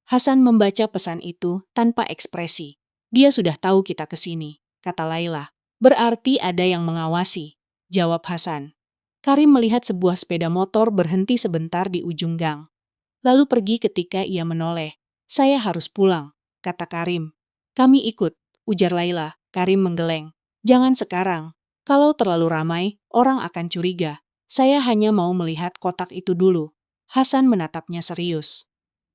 Hasan membaca pesan itu tanpa ekspresi. Dia sudah tahu kita kesini, kata Laila. Berarti ada yang mengawasi, jawab Hasan. Karim melihat sebuah sepeda motor berhenti sebentar di ujung gang. Lalu pergi ketika ia menoleh. Saya harus pulang, kata Karim. Kami ikut, ujar Laila. Karim menggeleng. Jangan sekarang. Kalau terlalu ramai, orang akan curiga. Saya hanya mau melihat kotak itu dulu. Hasan menatapnya serius.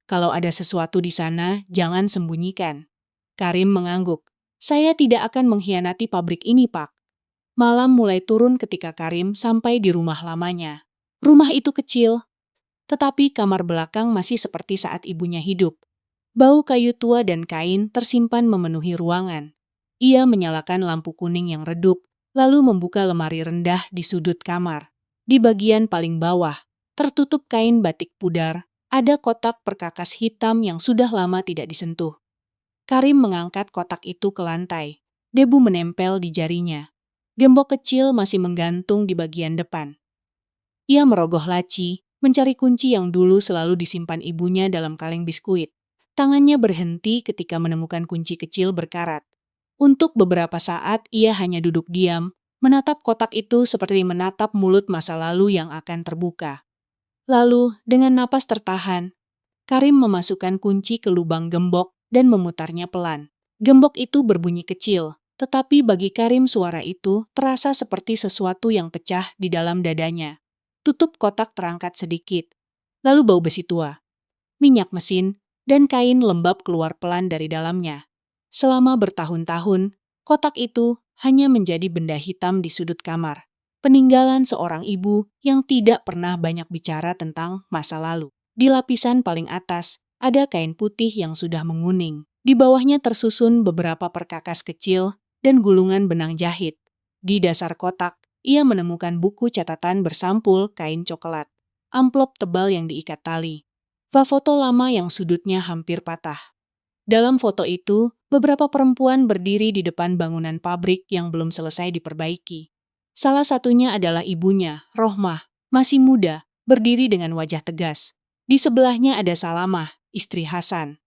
Kalau ada sesuatu di sana, jangan sembunyikan. Karim mengangguk. Saya tidak akan mengkhianati pabrik ini, Pak. Malam mulai turun ketika Karim sampai di rumah lamanya. Rumah itu kecil, tetapi kamar belakang masih seperti saat ibunya hidup. Bau kayu tua dan kain tersimpan memenuhi ruangan. Ia menyalakan lampu kuning yang redup, lalu membuka lemari rendah di sudut kamar. Di bagian paling bawah, tertutup kain batik pudar, ada kotak perkakas hitam yang sudah lama tidak disentuh. Karim mengangkat kotak itu ke lantai. Debu menempel di jarinya. Gembok kecil masih menggantung di bagian depan. Ia merogoh laci, mencari kunci yang dulu selalu disimpan ibunya dalam kaleng biskuit. Tangannya berhenti ketika menemukan kunci kecil berkarat. Untuk beberapa saat ia hanya duduk diam, menatap kotak itu seperti menatap mulut masa lalu yang akan terbuka. Lalu, dengan napas tertahan, Karim memasukkan kunci ke lubang gembok dan memutarnya pelan. Gembok itu berbunyi kecil, tetapi bagi Karim suara itu terasa seperti sesuatu yang pecah di dalam dadanya. Tutup kotak terangkat sedikit, lalu bau besi tua, minyak mesin, dan kain lembab keluar pelan dari dalamnya. Selama bertahun-tahun, kotak itu hanya menjadi benda hitam di sudut kamar. Peninggalan seorang ibu yang tidak pernah banyak bicara tentang masa lalu. Di lapisan paling atas, ada kain putih yang sudah menguning. Di bawahnya tersusun beberapa perkakas kecil dan gulungan benang jahit. Di dasar kotak, ia menemukan buku catatan bersampul kain coklat, amplop tebal yang diikat tali, foto lama yang sudutnya hampir patah. Dalam foto itu, beberapa perempuan berdiri di depan bangunan pabrik yang belum selesai diperbaiki. Salah satunya adalah ibunya, Rohmah, masih muda, berdiri dengan wajah tegas. Di sebelahnya ada Salamah, istri Hasan,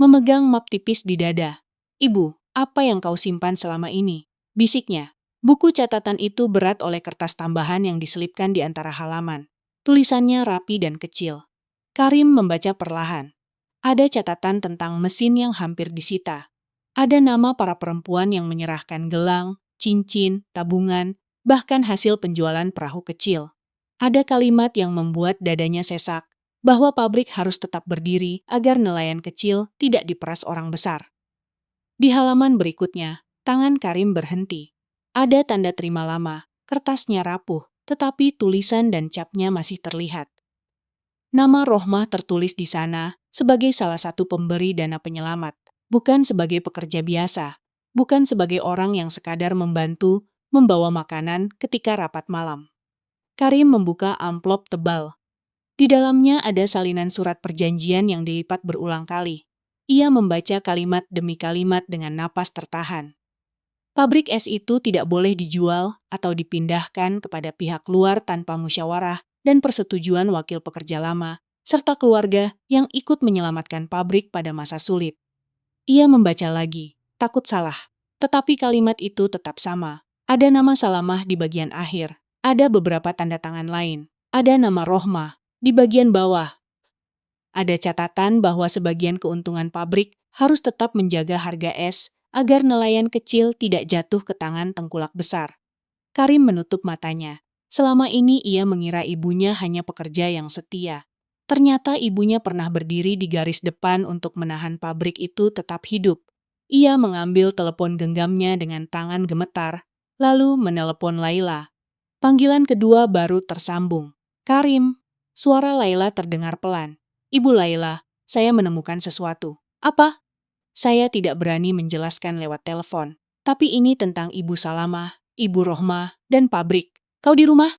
memegang map tipis di dada. Ibu, apa yang kau simpan selama ini? Bisiknya. Buku catatan itu berat oleh kertas tambahan yang diselipkan di antara halaman. Tulisannya rapi dan kecil. Karim membaca perlahan. Ada catatan tentang mesin yang hampir disita. Ada nama para perempuan yang menyerahkan gelang, cincin, tabungan, bahkan hasil penjualan perahu kecil. Ada kalimat yang membuat dadanya sesak, bahwa pabrik harus tetap berdiri agar nelayan kecil tidak diperas orang besar. Di halaman berikutnya, tangan Karim berhenti. Ada tanda terima lama, kertasnya rapuh, tetapi tulisan dan capnya masih terlihat. Nama Rohmah tertulis di sana sebagai salah satu pemberi dana penyelamat, bukan sebagai pekerja biasa, bukan sebagai orang yang sekadar membantu membawa makanan ketika rapat malam. Karim membuka amplop tebal. Di dalamnya ada salinan surat perjanjian yang dilipat berulang kali. Ia membaca kalimat demi kalimat dengan napas tertahan. Pabrik es itu tidak boleh dijual atau dipindahkan kepada pihak luar tanpa musyawarah dan persetujuan wakil pekerja lama, serta keluarga yang ikut menyelamatkan pabrik pada masa sulit. Ia membaca lagi, takut salah. Tetapi kalimat itu tetap sama. Ada nama Salamah di bagian akhir. Ada beberapa tanda tangan lain. Ada nama Rohmah di bagian bawah. Ada catatan bahwa sebagian keuntungan pabrik harus tetap menjaga harga es agar nelayan kecil tidak jatuh ke tangan tengkulak besar. Karim menutup matanya. Selama ini ia mengira ibunya hanya pekerja yang setia. Ternyata ibunya pernah berdiri di garis depan untuk menahan pabrik itu tetap hidup. Ia mengambil telepon genggamnya dengan tangan gemetar, lalu menelepon Laila. Panggilan kedua baru tersambung. Karim. Suara Laila terdengar pelan. Ibu Laila, saya menemukan sesuatu. Apa? Saya tidak berani menjelaskan lewat telepon. Tapi ini tentang Ibu Salamah, Ibu Rohmah, dan pabrik. Kau di rumah?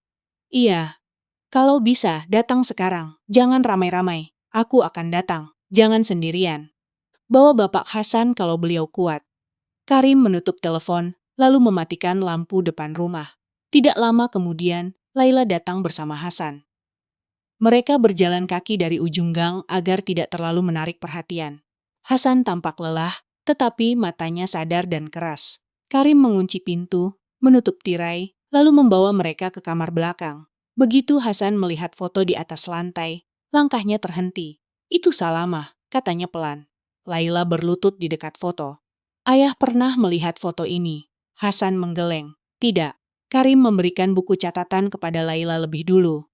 Iya. Kalau bisa, datang sekarang. Jangan ramai-ramai. Aku akan datang. Jangan sendirian. Bawa Bapak Hasan kalau beliau kuat. Karim menutup telepon, lalu mematikan lampu depan rumah. Tidak lama kemudian, Laila datang bersama Hasan. Mereka berjalan kaki dari ujung gang agar tidak terlalu menarik perhatian. Hasan tampak lelah, tetapi matanya sadar dan keras. Karim mengunci pintu, menutup tirai, lalu membawa mereka ke kamar belakang. Begitu Hasan melihat foto di atas lantai, langkahnya terhenti. Itu Salamah, katanya pelan. Laila berlutut di dekat foto. Ayah pernah melihat foto ini. Hasan menggeleng. Tidak. Karim memberikan buku catatan kepada Laila lebih dulu.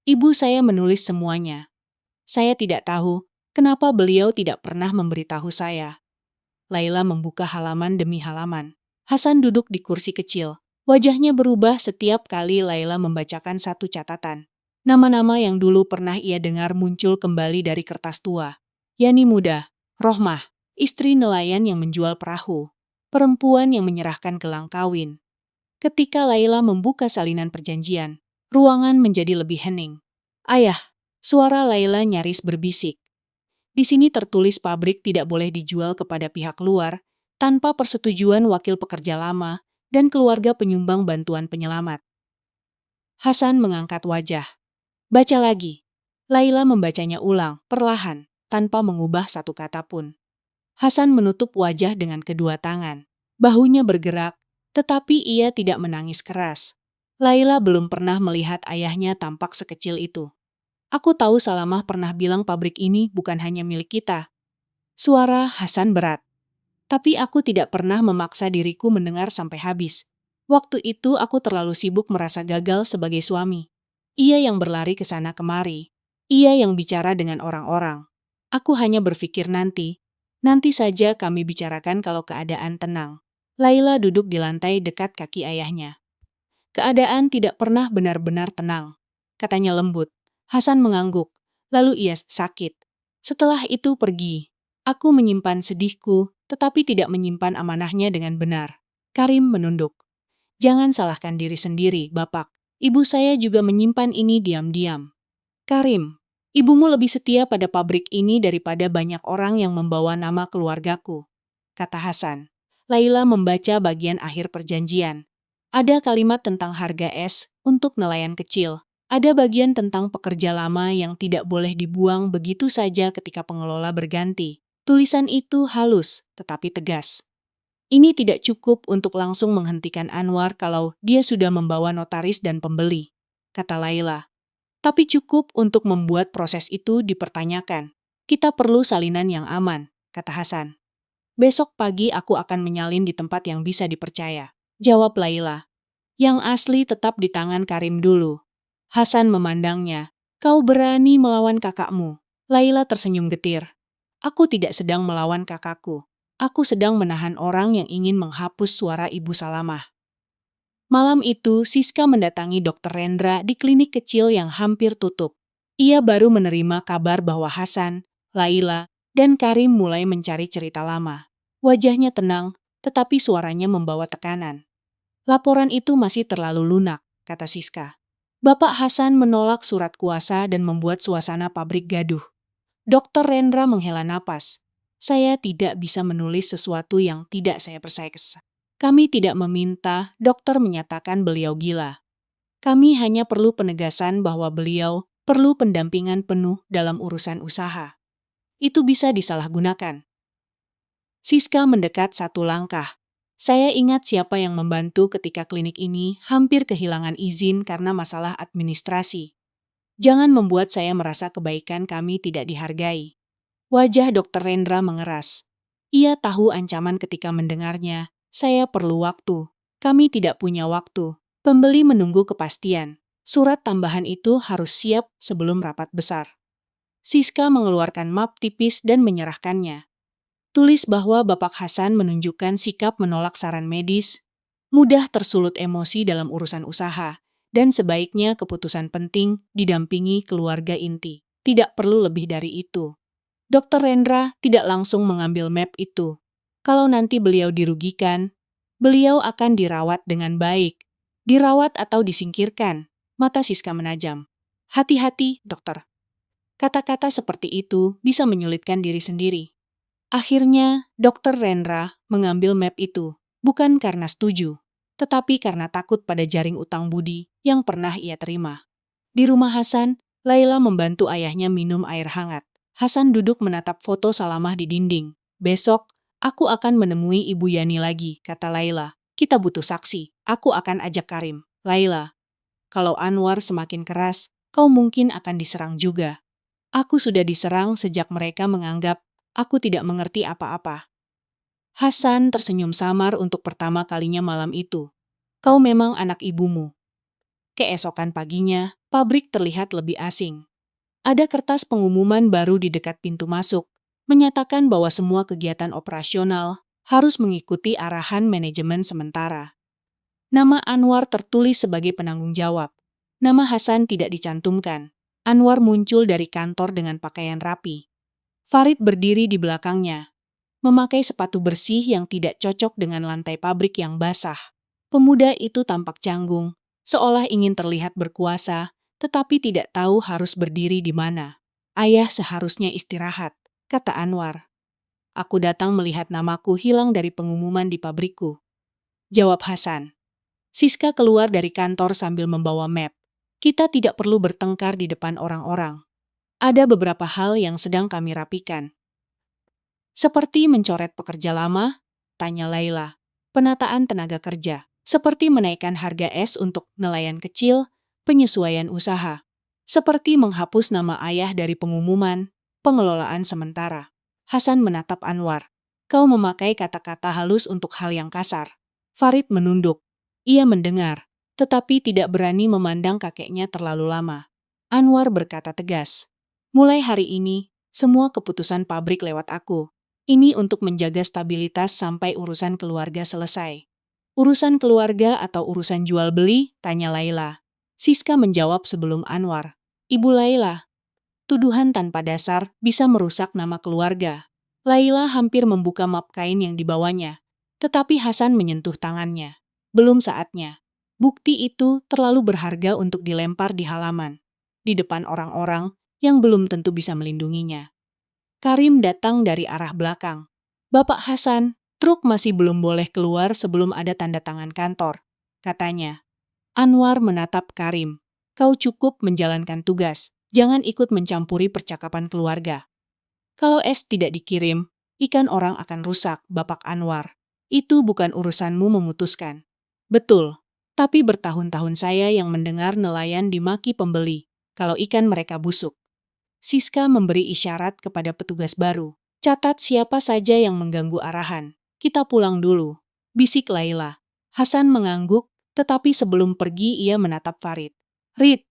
Ibu saya menulis semuanya. Saya tidak tahu kenapa beliau tidak pernah memberitahu saya. Laila membuka halaman demi halaman. Hasan duduk di kursi kecil. Wajahnya berubah setiap kali Laila membacakan satu catatan. Nama-nama yang dulu pernah ia dengar muncul kembali dari kertas tua. Yani Muda, Rohmah, istri nelayan yang menjual perahu, perempuan yang menyerahkan gelang kawin. Ketika Laila membuka salinan perjanjian, ruangan menjadi lebih hening. Ayah, suara Laila nyaris berbisik. Di sini tertulis pabrik tidak boleh dijual kepada pihak luar tanpa persetujuan wakil pekerja lama dan keluarga penyumbang bantuan penyelamat. Hasan mengangkat wajah. Baca lagi. Laila membacanya ulang, perlahan, tanpa mengubah satu kata pun. Hasan menutup wajah dengan kedua tangan. Bahunya bergerak, tetapi ia tidak menangis keras. Laila belum pernah melihat ayahnya tampak sekecil itu. Aku tahu Salamah pernah bilang pabrik ini bukan hanya milik kita. Suara Hasan berat. Tapi aku tidak pernah memaksa diriku mendengar sampai habis. Waktu itu aku terlalu sibuk merasa gagal sebagai suami. Ia yang berlari ke sana kemari. Ia yang bicara dengan orang-orang. Aku hanya berpikir nanti saja kami bicarakan kalau keadaan tenang. Laila duduk di lantai dekat kaki ayahnya. Keadaan tidak pernah benar-benar tenang, katanya lembut. Hasan mengangguk, lalu ia sakit. Setelah itu pergi. Aku menyimpan sedihku, tetapi tidak menyimpan amanahnya dengan benar. Karim menunduk. Jangan salahkan diri sendiri, Bapak. Ibu saya juga menyimpan ini diam-diam. Karim, ibumu lebih setia pada pabrik ini daripada banyak orang yang membawa nama keluargaku, kata Hasan. Laila membaca bagian akhir perjanjian. Ada kalimat tentang harga es untuk nelayan kecil. Ada bagian tentang pekerja lama yang tidak boleh dibuang begitu saja ketika pengelola berganti. Tulisan itu halus, tetapi tegas. Ini tidak cukup untuk langsung menghentikan Anwar kalau dia sudah membawa notaris dan pembeli, kata Laila. Tapi cukup untuk membuat proses itu dipertanyakan. Kita perlu salinan yang aman, kata Hasan. Besok pagi aku akan menyalin di tempat yang bisa dipercaya, jawab Laila. Yang asli tetap di tangan Karim dulu. Hasan memandangnya. Kau berani melawan kakakmu. Laila tersenyum getir. Aku tidak sedang melawan kakakku. Aku sedang menahan orang yang ingin menghapus suara Ibu Salamah. Malam itu, Siska mendatangi Dr. Rendra di klinik kecil yang hampir tutup. Ia baru menerima kabar bahwa Hasan, Laila, dan Karim mulai mencari cerita lama. Wajahnya tenang, tetapi suaranya membawa tekanan. Laporan itu masih terlalu lunak, kata Siska. Bapak Hasan menolak surat kuasa dan membuat suasana pabrik gaduh. Dr. Rendra menghela napas. Saya tidak bisa menulis sesuatu yang tidak saya percaya. Kami tidak meminta dokter menyatakan beliau gila. Kami hanya perlu penegasan bahwa beliau perlu pendampingan penuh dalam urusan usaha. Itu bisa disalahgunakan. Siska mendekat satu langkah. Saya ingat siapa yang membantu ketika klinik ini hampir kehilangan izin karena masalah administrasi. Jangan membuat saya merasa kebaikan kami tidak dihargai. Wajah Dr. Rendra mengeras. Ia tahu ancaman ketika mendengarnya. Saya perlu waktu. Kami tidak punya waktu. Pembeli menunggu kepastian. Surat tambahan itu harus siap sebelum rapat besar. Siska mengeluarkan map tipis dan menyerahkannya. Tulis bahwa Bapak Hasan menunjukkan sikap menolak saran medis, mudah tersulut emosi dalam urusan usaha, dan sebaiknya keputusan penting didampingi keluarga inti. Tidak perlu lebih dari itu. Dr. Rendra tidak langsung mengambil map itu. Kalau nanti beliau dirugikan, beliau akan dirawat dengan baik. Dirawat atau disingkirkan, mata Siska menajam. Hati-hati, dokter. Kata-kata seperti itu bisa menyulitkan diri sendiri. Akhirnya, Dokter Rendra mengambil map itu, bukan karena setuju, tetapi karena takut pada jaring utang budi yang pernah ia terima. Di rumah Hasan, Laila membantu ayahnya minum air hangat. Hasan duduk menatap foto Salamah di dinding. Besok, aku akan menemui Ibu Yani lagi, kata Laila. Kita butuh saksi. Aku akan ajak Karim. Laila, kalau Anwar semakin keras, kau mungkin akan diserang juga. Aku sudah diserang sejak mereka menganggap aku tidak mengerti apa-apa. Hasan tersenyum samar untuk pertama kalinya malam itu. Kau memang anak ibumu. Keesokan paginya, pabrik terlihat lebih asing. Ada kertas pengumuman baru di dekat pintu masuk, menyatakan bahwa semua kegiatan operasional harus mengikuti arahan manajemen sementara. Nama Anwar tertulis sebagai penanggung jawab. Nama Hasan tidak dicantumkan. Anwar muncul dari kantor dengan pakaian rapi. Farid berdiri di belakangnya, memakai sepatu bersih yang tidak cocok dengan lantai pabrik yang basah. Pemuda itu tampak canggung, seolah ingin terlihat berkuasa, tetapi tidak tahu harus berdiri di mana. Ayah seharusnya istirahat, kata Anwar. Aku datang melihat namaku hilang dari pengumuman di pabrikku, jawab Hasan. Siska keluar dari kantor sambil membawa map. Kita tidak perlu bertengkar di depan orang-orang. Ada beberapa hal yang sedang kami rapikan. Seperti mencoret pekerja lama, tanya Laila. Penataan tenaga kerja, seperti menaikkan harga es untuk nelayan kecil, penyesuaian usaha. Seperti menghapus nama ayah dari pengumuman, pengelolaan sementara. Hasan menatap Anwar. Kau memakai kata-kata halus untuk hal yang kasar. Farid menunduk. Ia mendengar, tetapi tidak berani memandang kakeknya terlalu lama. Anwar berkata tegas. Mulai hari ini, semua keputusan pabrik lewat aku. Ini untuk menjaga stabilitas sampai urusan keluarga selesai. Urusan keluarga atau urusan jual beli? Tanya Laila. Siska menjawab sebelum Anwar. Ibu Laila, tuduhan tanpa dasar bisa merusak nama keluarga. Laila hampir membuka map kain yang dibawanya, tetapi Hasan menyentuh tangannya. Belum saatnya. Bukti itu terlalu berharga untuk dilempar di halaman, di depan orang-orang yang belum tentu bisa melindunginya. Karim datang dari arah belakang. Bapak Hasan, truk masih belum boleh keluar sebelum ada tanda tangan kantor, katanya. Anwar menatap Karim. Kau cukup menjalankan tugas. Jangan ikut mencampuri percakapan keluarga. Kalau es tidak dikirim, ikan orang akan rusak, Bapak Anwar. Itu bukan urusanmu memutuskan. Betul, tapi bertahun-tahun saya yang mendengar nelayan dimaki pembeli kalau ikan mereka busuk. Siska memberi isyarat kepada petugas baru. Catat siapa saja yang mengganggu arahan. Kita pulang dulu, bisik Laila. Hasan mengangguk, tetapi sebelum pergi ia menatap Farid. Rid,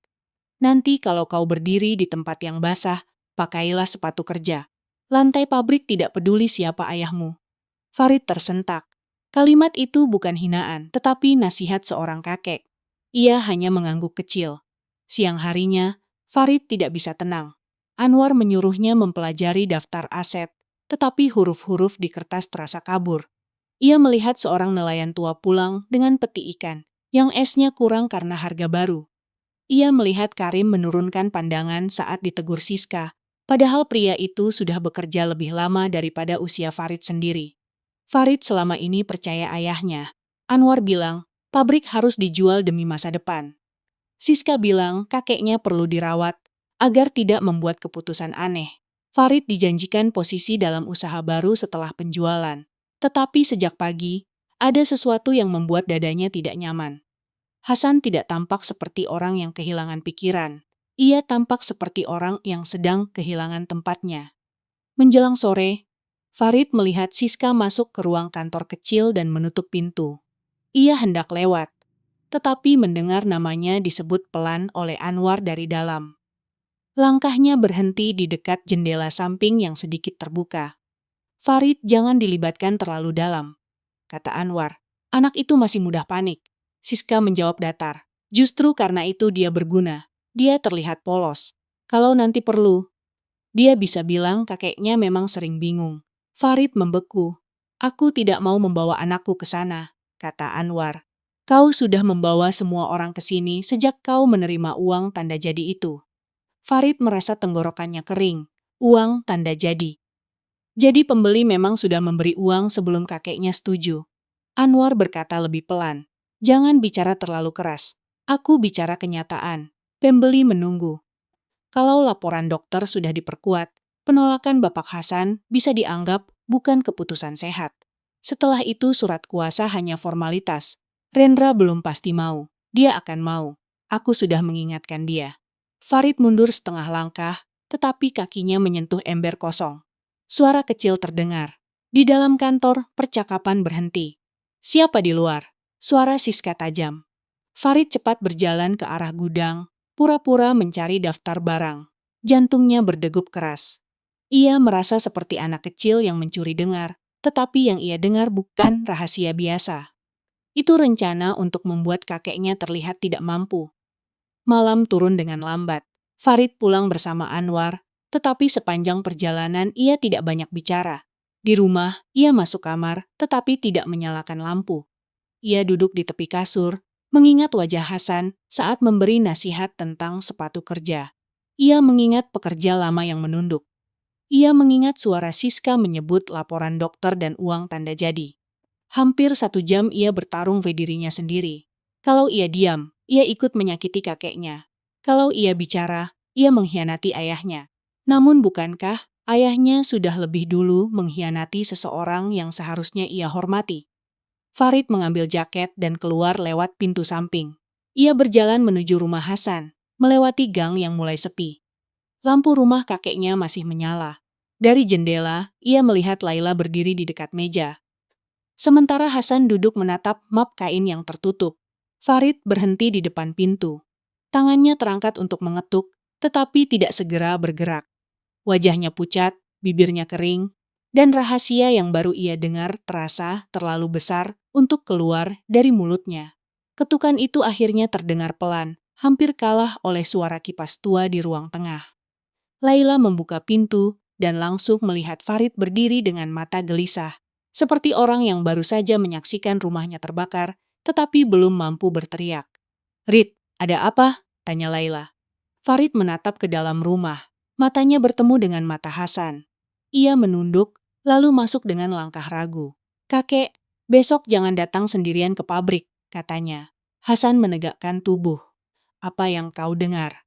nanti kalau kau berdiri di tempat yang basah, pakailah sepatu kerja. Lantai pabrik tidak peduli siapa ayahmu. Farid tersentak. Kalimat itu bukan hinaan, tetapi nasihat seorang kakek. Ia hanya mengangguk kecil. Siang harinya, Farid tidak bisa tenang. Anwar menyuruhnya mempelajari daftar aset, tetapi huruf-huruf di kertas terasa kabur. Ia melihat seorang nelayan tua pulang dengan peti ikan, yang esnya kurang karena harga baru. Ia melihat Karim menurunkan pandangan saat ditegur Siska, padahal pria itu sudah bekerja lebih lama daripada usia Farid sendiri. Farid selama ini percaya ayahnya. Anwar bilang, pabrik harus dijual demi masa depan. Siska bilang kakeknya perlu dirawat agar tidak membuat keputusan aneh. Farid dijanjikan posisi dalam usaha baru setelah penjualan. Tetapi sejak pagi, ada sesuatu yang membuat dadanya tidak nyaman. Hasan tidak tampak seperti orang yang kehilangan pikiran. Ia tampak seperti orang yang sedang kehilangan tempatnya. Menjelang sore, Farid melihat Siska masuk ke ruang kantor kecil dan menutup pintu. Ia hendak lewat, tetapi mendengar namanya disebut pelan oleh Anwar dari dalam. Langkahnya berhenti di dekat jendela samping yang sedikit terbuka. Farid, jangan dilibatkan terlalu dalam, kata Anwar. Anak itu masih mudah panik. Siska menjawab datar. Justru karena itu dia berguna. Dia terlihat polos. Kalau nanti perlu, dia bisa bilang kakeknya memang sering bingung. Farid membeku. Aku tidak mau membawa anakku ke sana, kata Anwar. Kau sudah membawa semua orang ke sini sejak kau menerima uang tanda jadi itu. Farid merasa tenggorokannya kering. Uang tanda jadi. Jadi pembeli memang sudah memberi uang sebelum kakeknya setuju. Anwar berkata lebih pelan. Jangan bicara terlalu keras. Aku bicara kenyataan. Pembeli menunggu. Kalau laporan dokter sudah diperkuat, penolakan Bapak Hasan bisa dianggap bukan keputusan sehat. Setelah itu surat kuasa hanya formalitas. Rendra belum pasti mau. Dia akan mau. Aku sudah mengingatkan dia. Farid mundur setengah langkah, tetapi kakinya menyentuh ember kosong. Suara kecil terdengar. Di dalam kantor, percakapan berhenti. Siapa di luar? Suara Siska tajam. Farid cepat berjalan ke arah gudang, pura-pura mencari daftar barang. Jantungnya berdegup keras. Ia merasa seperti anak kecil yang mencuri dengar, tetapi yang ia dengar bukan rahasia biasa. Itu rencana untuk membuat kakeknya terlihat tidak mampu. Malam turun dengan lambat. Farid pulang bersama Anwar, tetapi sepanjang perjalanan ia tidak banyak bicara. Di rumah, ia masuk kamar, tetapi tidak menyalakan lampu. Ia duduk di tepi kasur, mengingat wajah Hasan saat memberi nasihat tentang sepatu kerja. Ia mengingat pekerja lama yang menunduk. Ia mengingat suara Siska menyebut laporan dokter dan uang tanda jadi. Hampir 1 jam ia bertarung dirinya sendiri. Kalau ia diam, ia ikut menyakiti kakeknya. Kalau ia bicara, ia mengkhianati ayahnya. Namun bukankah ayahnya sudah lebih dulu mengkhianati seseorang yang seharusnya ia hormati? Farid mengambil jaket dan keluar lewat pintu samping. Ia berjalan menuju rumah Hasan, melewati gang yang mulai sepi. Lampu rumah kakeknya masih menyala. Dari jendela, ia melihat Laila berdiri di dekat meja. Sementara Hasan duduk menatap map kain yang tertutup. Farid berhenti di depan pintu. Tangannya terangkat untuk mengetuk, tetapi tidak segera bergerak. Wajahnya pucat, bibirnya kering, dan rahasia yang baru ia dengar terasa terlalu besar untuk keluar dari mulutnya. Ketukan itu akhirnya terdengar pelan, hampir kalah oleh suara kipas tua di ruang tengah. Laila membuka pintu dan langsung melihat Farid berdiri dengan mata gelisah, seperti orang yang baru saja menyaksikan rumahnya terbakar, tetapi belum mampu berteriak. "Rid, ada apa?" tanya Laila. Farid menatap ke dalam rumah. Matanya bertemu dengan mata Hasan. Ia menunduk, lalu masuk dengan langkah ragu. "Kakek, besok jangan datang sendirian ke pabrik," katanya. Hasan menegakkan tubuh. "Apa yang kau dengar?"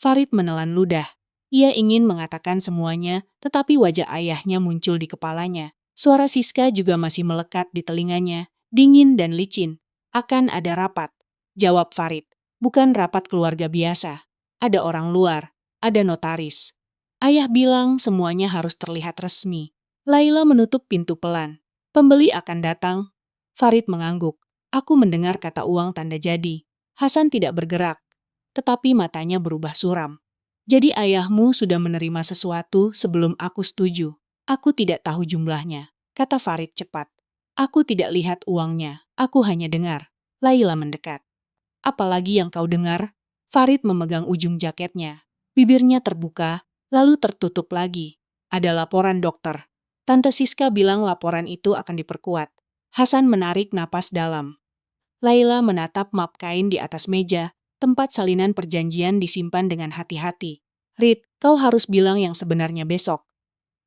Farid menelan ludah. Ia ingin mengatakan semuanya, tetapi wajah ayahnya muncul di kepalanya. Suara Siska juga masih melekat di telinganya, dingin dan licin. "Akan ada rapat," jawab Farid. "Bukan rapat keluarga biasa. Ada orang luar, ada notaris. Ayah bilang semuanya harus terlihat resmi." Laila menutup pintu pelan. "Pembeli akan datang." Farid mengangguk. "Aku mendengar kata uang tanda jadi." Hasan tidak bergerak, tetapi matanya berubah suram. "Jadi ayahmu sudah menerima sesuatu sebelum aku setuju." "Aku tidak tahu jumlahnya," kata Farid cepat. "Aku tidak lihat uangnya, aku hanya dengar." Laila mendekat. "Apalagi yang kau dengar?" Farid memegang ujung jaketnya. Bibirnya terbuka, lalu tertutup lagi. "Ada laporan dokter. Tante Siska bilang laporan itu akan diperkuat." Hasan menarik napas dalam. Laila menatap map kain di atas meja, tempat salinan perjanjian disimpan dengan hati-hati. "Rid, kau harus bilang yang sebenarnya besok,"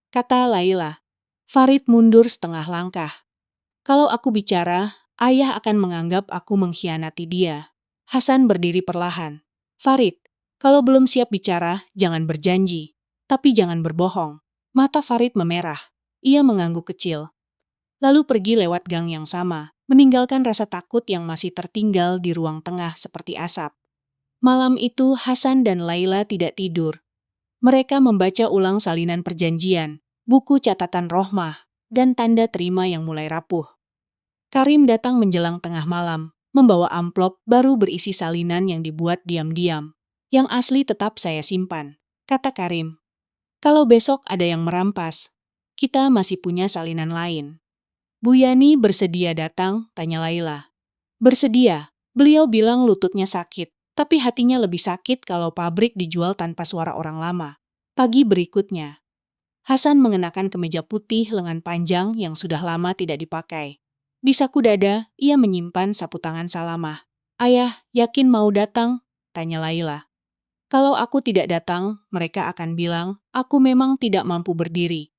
kata Laila. Farid mundur setengah langkah. "Kalau aku bicara, ayah akan menganggap aku mengkhianati dia." Hasan berdiri perlahan. "Farid, kalau belum siap bicara, jangan berjanji. Tapi jangan berbohong." Mata Farid memerah. Ia mengangguk kecil. Lalu pergi lewat gang yang sama, meninggalkan rasa takut yang masih tertinggal di ruang tengah seperti asap. Malam itu Hasan dan Laila tidak tidur. Mereka membaca ulang salinan perjanjian, buku catatan Rohmah, dan tanda terima yang mulai rapuh. Karim datang menjelang tengah malam, membawa amplop baru berisi salinan yang dibuat diam-diam. "Yang asli tetap saya simpan," kata Karim. "Kalau besok ada yang merampas, kita masih punya salinan lain." "Bu Yani bersedia datang?" tanya Laila. "Bersedia." Beliau bilang lututnya sakit, tapi hatinya lebih sakit kalau pabrik dijual tanpa suara orang lama. Pagi berikutnya, Hasan mengenakan kemeja putih lengan panjang yang sudah lama tidak dipakai. Di saku dada, ia menyimpan sapu tangan Salamah. "Ayah, yakin mau datang?" tanya Laila. Kalau aku tidak datang, mereka akan bilang, aku memang tidak mampu berdiri.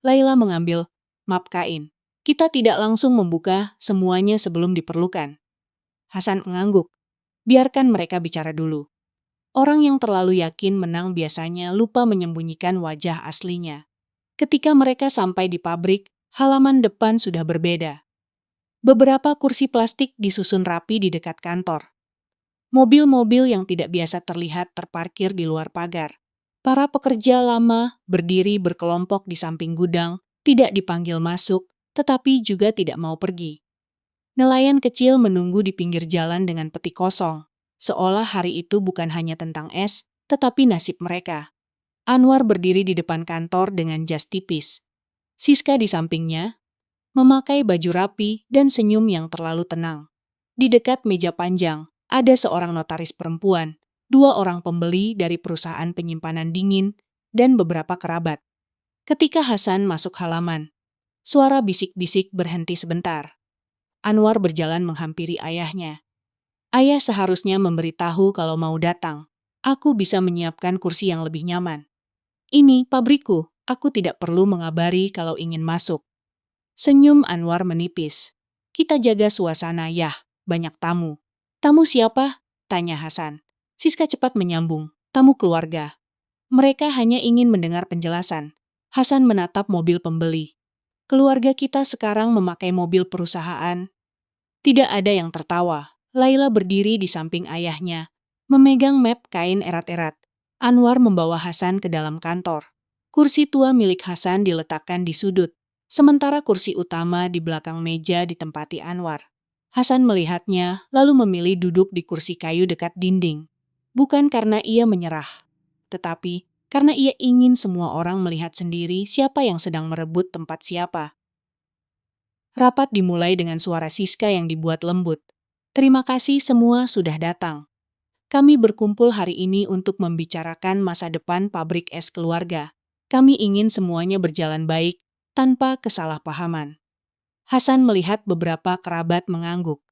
Laila mengambil map kain. Kita tidak langsung membuka semuanya sebelum diperlukan. Hasan mengangguk. Biarkan mereka bicara dulu. Orang yang terlalu yakin menang biasanya lupa menyembunyikan wajah aslinya. Ketika mereka sampai di pabrik, halaman depan sudah berbeda. Beberapa kursi plastik disusun rapi di dekat kantor. Mobil-mobil yang tidak biasa terlihat terparkir di luar pagar. Para pekerja lama berdiri berkelompok di samping gudang, tidak dipanggil masuk, tetapi juga tidak mau pergi. Nelayan kecil menunggu di pinggir jalan dengan peti kosong, seolah hari itu bukan hanya tentang es, tetapi nasib mereka. Anwar berdiri di depan kantor dengan jas tipis. Siska di sampingnya, memakai baju rapi dan senyum yang terlalu tenang. Di dekat meja panjang, ada seorang notaris perempuan, 2 orang pembeli dari perusahaan penyimpanan dingin, dan beberapa kerabat. Ketika Hasan masuk halaman, suara bisik-bisik berhenti sebentar. Anwar berjalan menghampiri ayahnya. Ayah seharusnya memberitahu kalau mau datang. Aku bisa menyiapkan kursi yang lebih nyaman. Ini pabrikku, aku tidak perlu mengabari kalau ingin masuk. Senyum Anwar menipis. Kita jaga suasana, Yah, banyak tamu. Tamu siapa? Tanya Hasan. Siska cepat menyambung. Tamu keluarga. Mereka hanya ingin mendengar penjelasan. Hasan menatap mobil pembeli. Keluarga kita sekarang memakai mobil perusahaan. Tidak ada yang tertawa. Laila berdiri di samping ayahnya, memegang map kain erat-erat. Anwar membawa Hasan ke dalam kantor. Kursi tua milik Hasan diletakkan di sudut, sementara kursi utama di belakang meja ditempati Anwar. Hasan melihatnya, lalu memilih duduk di kursi kayu dekat dinding. Bukan karena ia menyerah, tetapi karena ia ingin semua orang melihat sendiri siapa yang sedang merebut tempat siapa. Rapat dimulai dengan suara Siska yang dibuat lembut. Terima kasih semua sudah datang. Kami berkumpul hari ini untuk membicarakan masa depan pabrik es keluarga. Kami ingin semuanya berjalan baik, tanpa kesalahpahaman. Hasan melihat beberapa kerabat mengangguk.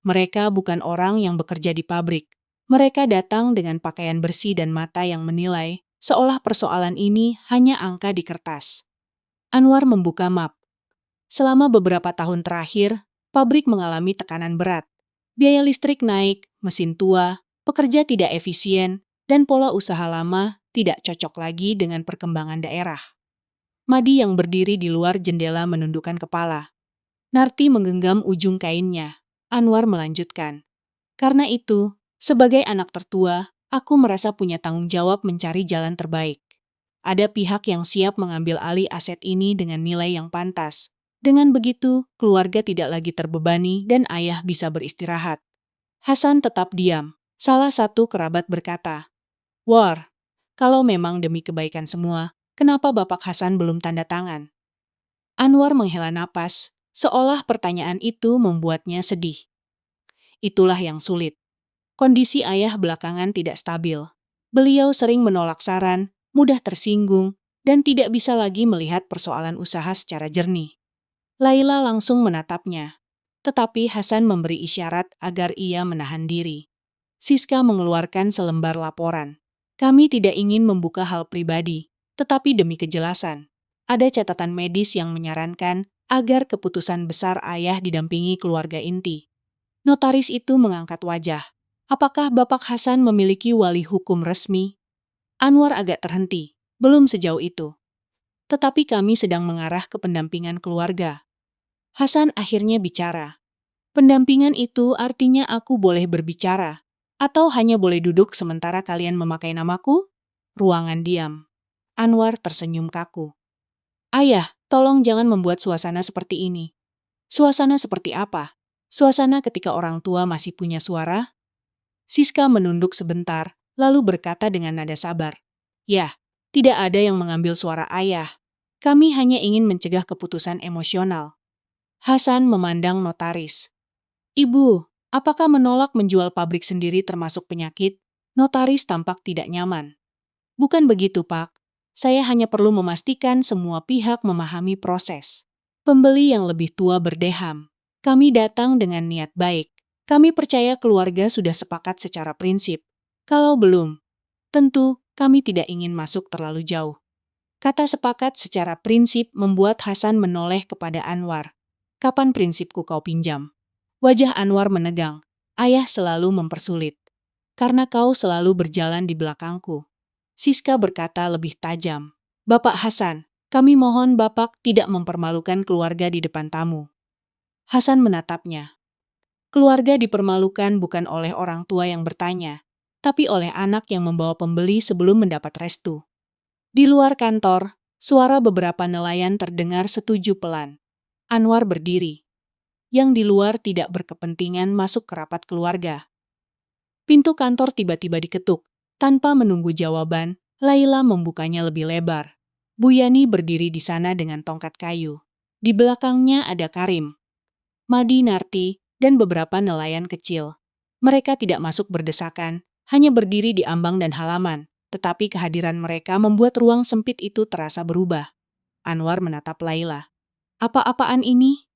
Mereka bukan orang yang bekerja di pabrik. Mereka datang dengan pakaian bersih dan mata yang menilai, seolah persoalan ini hanya angka di kertas. Anwar membuka map. Selama beberapa tahun terakhir, pabrik mengalami tekanan berat. Biaya listrik naik, mesin tua, pekerja tidak efisien, dan pola usaha lama tidak cocok lagi dengan perkembangan daerah. Madi yang berdiri di luar jendela menundukkan kepala. Narti menggenggam ujung kainnya. Anwar melanjutkan. Karena itu, sebagai anak tertua, aku merasa punya tanggung jawab mencari jalan terbaik. Ada pihak yang siap mengambil alih aset ini dengan nilai yang pantas. Dengan begitu, keluarga tidak lagi terbebani dan ayah bisa beristirahat. Hasan tetap diam. Salah satu kerabat berkata, War, kalau memang demi kebaikan semua, kenapa Bapak Hasan belum tanda tangan? Anwar menghela napas, seolah pertanyaan itu membuatnya sedih. Itulah yang sulit. Kondisi ayah belakangan tidak stabil. Beliau sering menolak saran, mudah tersinggung, dan tidak bisa lagi melihat persoalan usaha secara jernih. Laila langsung menatapnya, tetapi Hasan memberi isyarat agar ia menahan diri. Siska mengeluarkan selembar laporan. Kami tidak ingin membuka hal pribadi, tetapi demi kejelasan. Ada catatan medis yang menyarankan agar keputusan besar ayah didampingi keluarga inti. Notaris itu mengangkat wajah. Apakah Bapak Hasan memiliki wali hukum resmi? Anwar agak terhenti. Belum sejauh itu. Tetapi kami sedang mengarah ke pendampingan keluarga. Hasan akhirnya bicara. Pendampingan itu artinya aku boleh berbicara, atau hanya boleh duduk sementara kalian memakai namaku? Ruangan diam. Anwar tersenyum kaku. Ayah, tolong jangan membuat suasana seperti ini. Suasana seperti apa? Suasana ketika orang tua masih punya suara? Siska menunduk sebentar, lalu berkata dengan nada sabar. Ya, tidak ada yang mengambil suara ayah. Kami hanya ingin mencegah keputusan emosional. Hasan memandang notaris. Ibu, apakah menolak menjual pabrik sendiri termasuk penyakit? Notaris tampak tidak nyaman. Bukan begitu, Pak. Saya hanya perlu memastikan semua pihak memahami proses. Pembeli yang lebih tua berdeham. Kami datang dengan niat baik. Kami percaya keluarga sudah sepakat secara prinsip. Kalau belum, Tentu, kami tidak ingin masuk terlalu jauh. Kata sepakat secara prinsip membuat Hasan menoleh kepada Anwar. Kapan prinsipku kau pinjam? Wajah Anwar menegang. Ayah selalu mempersulit. Karena kau selalu berjalan di belakangku. Siska berkata lebih tajam. Bapak Hasan, kami mohon Bapak tidak mempermalukan keluarga di depan tamu. Hasan menatapnya. Keluarga dipermalukan bukan oleh orang tua yang bertanya, tapi oleh anak yang membawa pembeli sebelum mendapat restu. Di luar kantor, suara beberapa nelayan terdengar setuju pelan. Anwar berdiri. Yang di luar tidak berkepentingan masuk ke rapat keluarga. Pintu kantor tiba-tiba diketuk. Tanpa menunggu jawaban, Laila membukanya lebih lebar. Bu Yani berdiri di sana dengan tongkat kayu. Di belakangnya ada Karim, Madi Narti, dan beberapa nelayan kecil. Mereka tidak masuk berdesakan, hanya berdiri di ambang dan halaman, tetapi kehadiran mereka membuat ruang sempit itu terasa berubah. Anwar menatap Laila. Apa-apaan ini?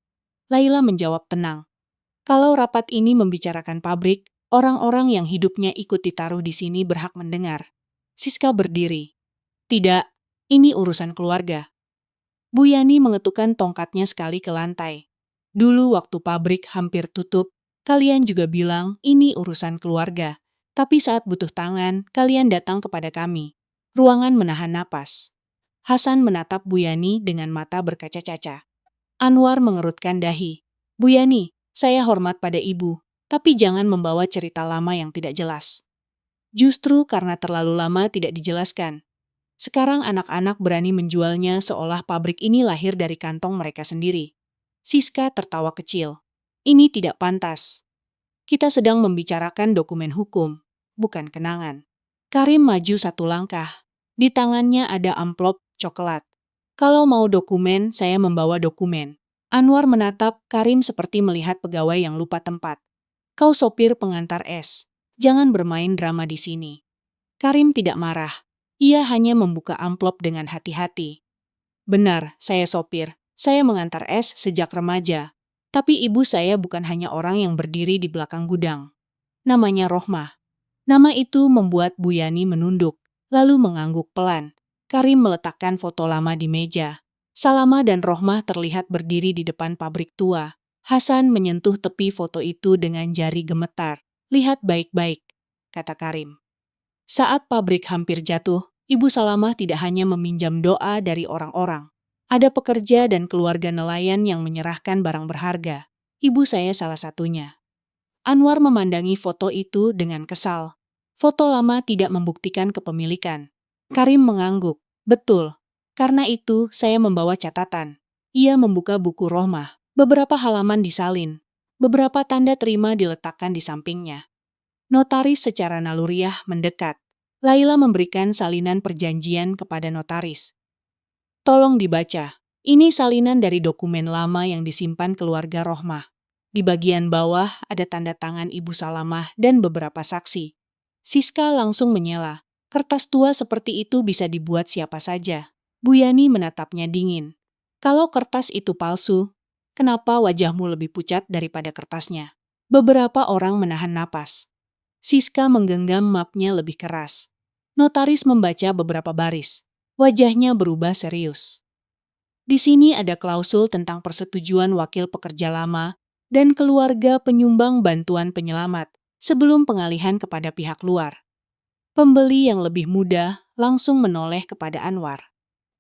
Laila menjawab tenang. Kalau rapat ini membicarakan pabrik, orang-orang yang hidupnya ikut ditaruh di sini berhak mendengar. Siska berdiri. Tidak, ini urusan keluarga. Bu Yani mengetukkan tongkatnya sekali ke lantai. Dulu waktu pabrik hampir tutup, kalian juga bilang ini urusan keluarga. Tapi saat butuh tangan, kalian datang kepada kami. Ruangan menahan napas. Hasan menatap Bu Yani dengan mata berkaca-kaca. Anwar mengerutkan dahi. Bu Yani, saya hormat pada ibu, tapi jangan membawa cerita lama yang tidak jelas. Justru karena terlalu lama tidak dijelaskan. Sekarang anak-anak berani menjualnya seolah pabrik ini lahir dari kantong mereka sendiri. Siska tertawa kecil. Ini tidak pantas. Kita sedang membicarakan dokumen hukum, bukan kenangan. Karim maju satu langkah. Di tangannya ada amplop coklat. Kalau mau dokumen, saya membawa dokumen. Anwar menatap Karim seperti melihat pegawai yang lupa tempat. Kau sopir pengantar es. Jangan bermain drama di sini. Karim tidak marah. Ia hanya membuka amplop dengan hati-hati. Benar, saya sopir. Saya mengantar es sejak remaja. Tapi ibu saya bukan hanya orang yang berdiri di belakang gudang. Namanya Rohmah. Nama itu membuat Bu Yani menunduk, lalu mengangguk pelan. Karim meletakkan foto lama di meja. Salama dan Rohmah terlihat berdiri di depan pabrik tua. Hasan menyentuh tepi foto itu dengan jari gemetar. Lihat baik-baik, kata Karim. Saat pabrik hampir jatuh, Ibu Salamah tidak hanya meminjam doa dari orang-orang. Ada pekerja dan keluarga nelayan yang menyerahkan barang berharga. Ibu saya salah satunya. Anwar memandangi foto itu dengan kesal. Foto lama tidak membuktikan kepemilikan. Karim mengangguk. Betul. Karena itu, saya membawa catatan. Ia membuka buku Rohmah. Beberapa halaman disalin. Beberapa tanda terima diletakkan di sampingnya. Notaris secara naluriah mendekat. Laila memberikan salinan perjanjian kepada notaris. Tolong dibaca. Ini salinan dari dokumen lama yang disimpan keluarga Rohmah. Di bagian bawah ada tanda tangan Ibu Salamah dan beberapa saksi. Siska langsung menyela. Kertas tua seperti itu bisa dibuat siapa saja. Bu Yani menatapnya dingin. Kalau kertas itu palsu, kenapa wajahmu lebih pucat daripada kertasnya? Beberapa orang menahan napas. Siska menggenggam mapnya lebih keras. Notaris membaca beberapa baris. Wajahnya berubah serius. Di sini ada klausul tentang persetujuan wakil pekerja lama dan keluarga penyumbang bantuan penyelamat sebelum pengalihan kepada pihak luar. Pembeli yang lebih muda langsung menoleh kepada Anwar.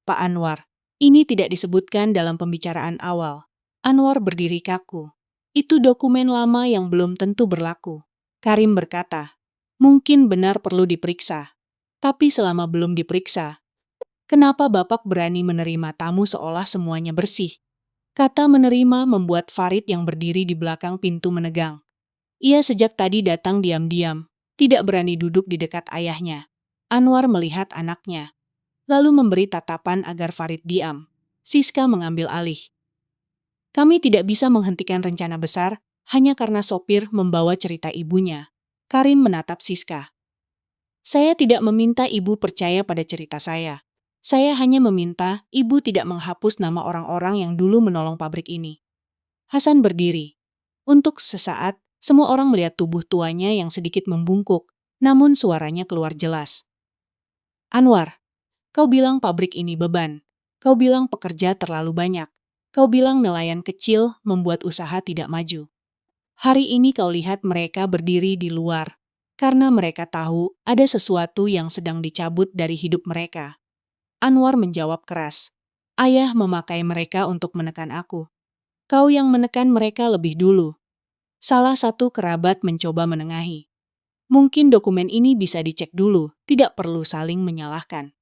Pak Anwar, ini tidak disebutkan dalam pembicaraan awal. Anwar berdiri kaku. Itu dokumen lama yang belum tentu berlaku. Karim berkata, mungkin benar perlu diperiksa. Tapi selama belum diperiksa, kenapa Bapak berani menerima tamu seolah semuanya bersih? Kata menerima membuat Farid yang berdiri di belakang pintu menegang. Ia sejak tadi datang diam-diam, tidak berani duduk di dekat ayahnya. Anwar melihat anaknya, lalu memberi tatapan agar Farid diam. Siska mengambil alih. Kami tidak bisa menghentikan rencana besar hanya karena sopir membawa cerita ibunya. Karim menatap Siska. Saya tidak meminta ibu percaya pada cerita saya. Saya hanya meminta ibu tidak menghapus nama orang-orang yang dulu menolong pabrik ini. Hasan berdiri. Untuk sesaat, semua orang melihat tubuh tuanya yang sedikit membungkuk, namun suaranya keluar jelas. Anwar, kau bilang pabrik ini beban. Kau bilang pekerja terlalu banyak. Kau bilang nelayan kecil membuat usaha tidak maju. Hari ini kau lihat mereka berdiri di luar, karena mereka tahu ada sesuatu yang sedang dicabut dari hidup mereka. Anwar menjawab keras. Ayah memakai mereka untuk menekan aku. Kau yang menekan mereka lebih dulu. Salah satu kerabat mencoba menengahi. Mungkin dokumen ini bisa dicek dulu, tidak perlu saling menyalahkan.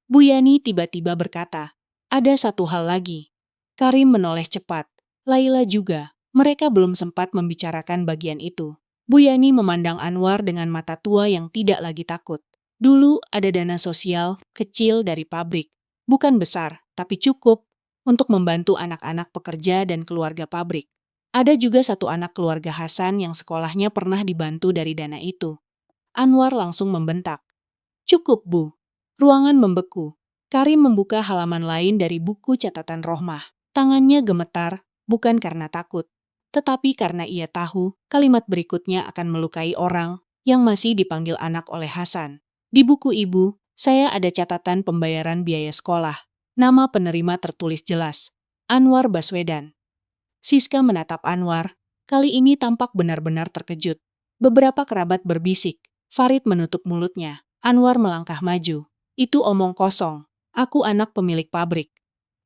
Bu Yani tiba-tiba berkata, ada satu hal lagi. Karim menoleh cepat. Laila juga. Mereka belum sempat membicarakan bagian itu. Bu Yani memandang Anwar dengan mata tua yang tidak lagi takut. Dulu ada dana sosial kecil dari pabrik. Bukan besar, tapi cukup untuk membantu anak-anak pekerja dan keluarga pabrik. Ada juga satu anak keluarga Hasan yang sekolahnya pernah dibantu dari dana itu. Anwar langsung membentak. Cukup, Bu. Ruangan membeku. Karim membuka halaman lain dari buku catatan Rohmah. Tangannya gemetar, bukan karena takut, tetapi karena ia tahu kalimat berikutnya akan melukai orang yang masih dipanggil anak oleh Hasan. Di buku ibu, saya ada catatan pembayaran biaya sekolah. Nama penerima tertulis jelas. Anwar Baswedan. Siska menatap Anwar. Kali ini tampak benar-benar terkejut. Beberapa kerabat berbisik. Farid menutup mulutnya. Anwar melangkah maju. Itu omong kosong. Aku anak pemilik pabrik.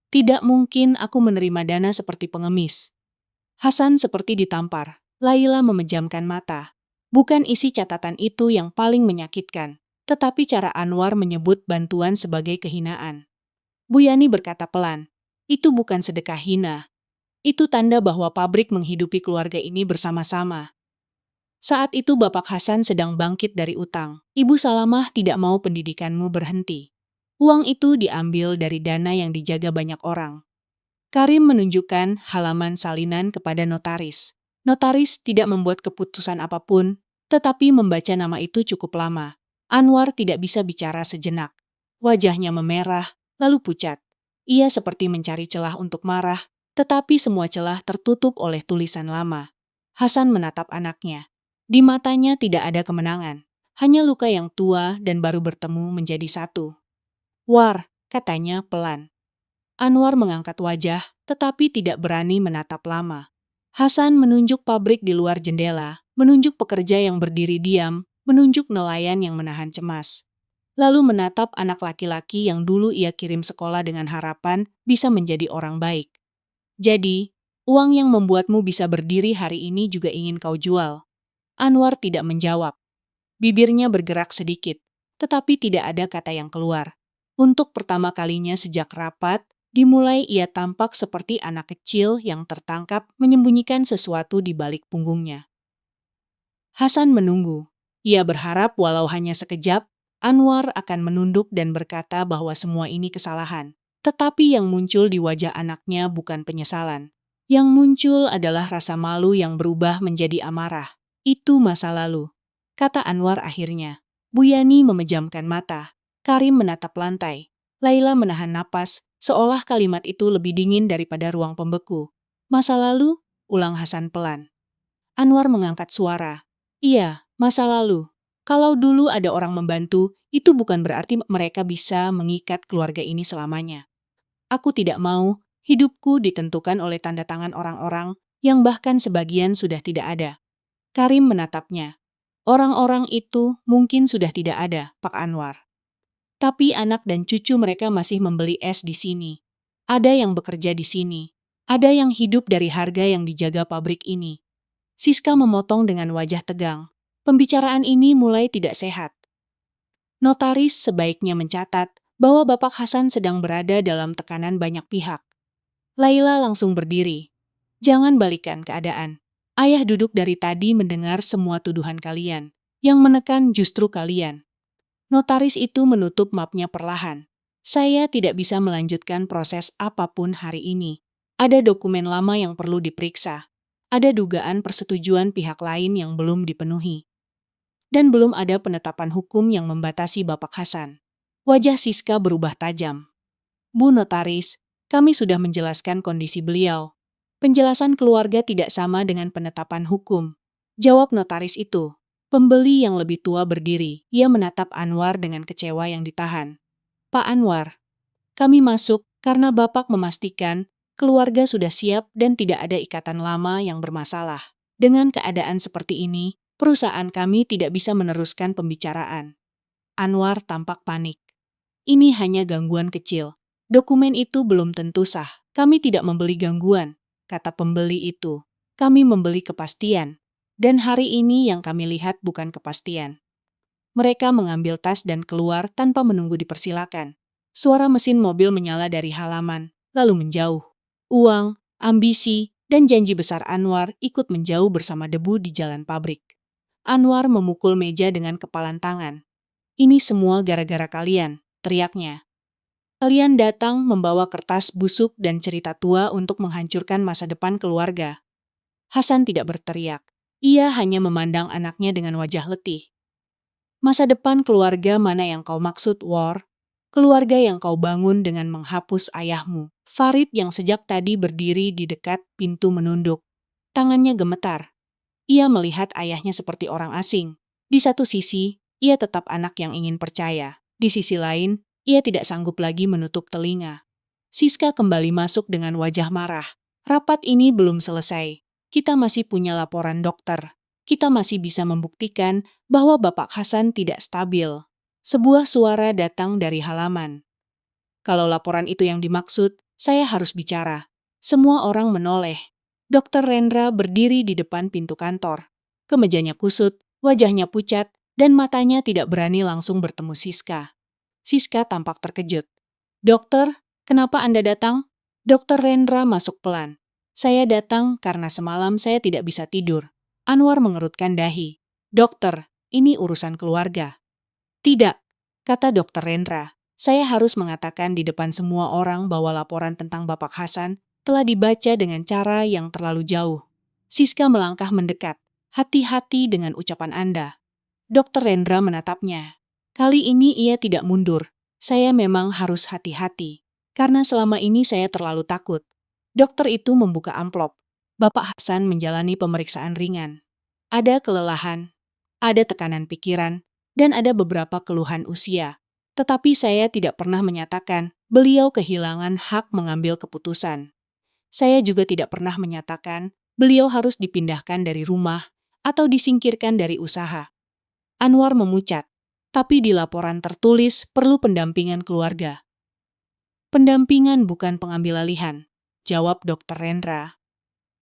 Tidak mungkin aku menerima dana seperti pengemis. Hasan seperti ditampar. Laila memejamkan mata. Bukan isi catatan itu yang paling menyakitkan, tetapi cara Anwar menyebut bantuan sebagai kehinaan. Bu Yani berkata pelan, itu bukan sedekah hina. Itu tanda bahwa pabrik menghidupi keluarga ini bersama-sama. Saat itu Bapak Hasan sedang bangkit dari utang. Ibu Salamah tidak mau pendidikanmu berhenti. Uang itu diambil dari dana yang dijaga banyak orang. Karim menunjukkan halaman salinan kepada notaris. Notaris tidak membuat keputusan apapun, tetapi membaca nama itu cukup lama. Anwar tidak bisa bicara sejenak. Wajahnya memerah, lalu pucat. Ia seperti mencari celah untuk marah, tetapi semua celah tertutup oleh tulisan lama. Hasan menatap anaknya. Di matanya tidak ada kemenangan, hanya luka yang tua dan baru bertemu menjadi satu. War, katanya pelan. Anwar mengangkat wajah, tetapi tidak berani menatap lama. Hasan menunjuk pabrik di luar jendela, menunjuk pekerja yang berdiri diam, menunjuk nelayan yang menahan cemas. Lalu menatap anak laki-laki yang dulu ia kirim sekolah dengan harapan bisa menjadi orang baik. Jadi, uang yang membuatmu bisa berdiri hari ini juga ingin kau jual. Anwar tidak menjawab. Bibirnya bergerak sedikit, tetapi tidak ada kata yang keluar. Untuk pertama kalinya sejak rapat, dimulai ia tampak seperti anak kecil yang tertangkap menyembunyikan sesuatu di balik punggungnya. Hasan menunggu. Ia berharap walau hanya sekejap, Anwar akan menunduk dan berkata bahwa semua ini kesalahan. Tetapi yang muncul di wajah anaknya bukan penyesalan. Yang muncul adalah rasa malu yang berubah menjadi amarah. Itu masa lalu, kata Anwar akhirnya. Bu Yani memejamkan mata. Karim menatap lantai. Laila menahan napas, seolah kalimat itu lebih dingin daripada ruang pembeku. Masa lalu, ulang Hasan pelan. Anwar mengangkat suara. Iya, masa lalu. Kalau dulu ada orang membantu, itu bukan berarti mereka bisa mengikat keluarga ini selamanya. Aku tidak mau hidupku ditentukan oleh tanda tangan orang-orang yang bahkan sebagian sudah tidak ada. Karim menatapnya. Orang-orang itu mungkin sudah tidak ada, Pak Anwar. Tapi anak dan cucu mereka masih membeli es di sini. Ada yang bekerja di sini. Ada yang hidup dari harga yang dijaga pabrik ini. Siska memotong dengan wajah tegang. Pembicaraan ini mulai tidak sehat. Notaris sebaiknya mencatat bahwa Bapak Hasan sedang berada dalam tekanan banyak pihak. Laila langsung berdiri. Jangan balikan keadaan. Ayah duduk dari tadi mendengar semua tuduhan kalian. Yang menekan justru kalian. Notaris itu menutup mapnya perlahan. Saya tidak bisa melanjutkan proses apapun hari ini. Ada dokumen lama yang perlu diperiksa. Ada dugaan persetujuan pihak lain yang belum dipenuhi. Dan belum ada penetapan hukum yang membatasi Bapak Hasan. Wajah Siska berubah tajam. Bu Notaris, kami sudah menjelaskan kondisi beliau. Penjelasan keluarga tidak sama dengan penetapan hukum. Jawab notaris itu. Pembeli yang lebih tua berdiri. Ia menatap Anwar dengan kecewa yang ditahan. Pak Anwar, kami masuk karena Bapak memastikan keluarga sudah siap dan tidak ada ikatan lama yang bermasalah. Dengan keadaan seperti ini, perusahaan kami tidak bisa meneruskan pembicaraan. Anwar tampak panik. Ini hanya gangguan kecil. Dokumen itu belum tentu sah. Kami tidak membeli gangguan, kata pembeli itu. Kami membeli kepastian. Dan hari ini yang kami lihat bukan kepastian. Mereka mengambil tas dan keluar tanpa menunggu dipersilakan. Suara mesin mobil menyala dari halaman, lalu menjauh. Uang, ambisi, dan janji besar Anwar ikut menjauh bersama debu di jalan pabrik. Anwar memukul meja dengan kepalan tangan. Ini semua gara-gara kalian, teriaknya. Kalian datang membawa kertas busuk dan cerita tua untuk menghancurkan masa depan keluarga. Hasan tidak berteriak. Ia hanya memandang anaknya dengan wajah letih. Masa depan keluarga mana yang kau maksud, War? Keluarga yang kau bangun dengan menghapus ayahmu. Farid yang sejak tadi berdiri di dekat pintu menunduk. Tangannya gemetar. Ia melihat ayahnya seperti orang asing. Di satu sisi, ia tetap anak yang ingin percaya. Di sisi lain, ia tidak sanggup lagi menutup telinga. Siska kembali masuk dengan wajah marah. Rapat ini belum selesai. Kita masih punya laporan dokter. Kita masih bisa membuktikan bahwa Bapak Hasan tidak stabil. Sebuah suara datang dari halaman. Kalau laporan itu yang dimaksud, saya harus bicara. Semua orang menoleh. Dokter Rendra berdiri di depan pintu kantor. Kemejanya kusut, wajahnya pucat, dan matanya tidak berani langsung bertemu Siska. Siska tampak terkejut. Dokter, kenapa Anda datang? Dokter Rendra masuk pelan. Saya datang karena semalam saya tidak bisa tidur. Anwar mengerutkan dahi. Dokter, ini urusan keluarga. Tidak, kata Dokter Rendra. Saya harus mengatakan di depan semua orang bahwa laporan tentang Bapak Hasan telah dibaca dengan cara yang terlalu jauh. Siska melangkah mendekat. Hati-hati dengan ucapan Anda. Dokter Rendra menatapnya. Kali ini ia tidak mundur. Saya memang harus hati-hati. Karena selama ini saya terlalu takut. Dokter itu membuka amplop. Bapak Hasan menjalani pemeriksaan ringan. Ada kelelahan, ada tekanan pikiran, dan ada beberapa keluhan usia. Tetapi saya tidak pernah menyatakan beliau kehilangan hak mengambil keputusan. Saya juga tidak pernah menyatakan beliau harus dipindahkan dari rumah atau disingkirkan dari usaha. Anwar memucat, tapi di laporan tertulis perlu pendampingan keluarga. Pendampingan bukan pengambil alihan, jawab Dokter Rendra.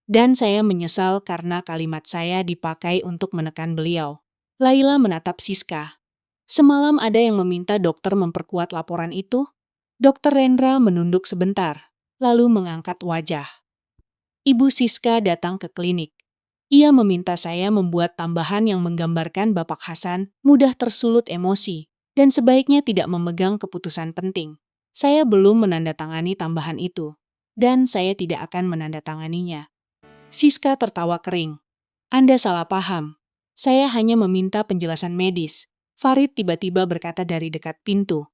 Dan saya menyesal karena kalimat saya dipakai untuk menekan beliau. Laila menatap Siska. Semalam ada yang meminta dokter memperkuat laporan itu. Dokter Rendra menunduk sebentar, lalu mengangkat wajah. Ibu Siska datang ke klinik. Ia meminta saya membuat tambahan yang menggambarkan Bapak Hasan mudah tersulut emosi dan sebaiknya tidak memegang keputusan penting. Saya belum menandatangani tambahan itu, dan saya tidak akan menandatanganinya. Siska tertawa kering. Anda salah paham. Saya hanya meminta penjelasan medis. Farid tiba-tiba berkata dari dekat pintu.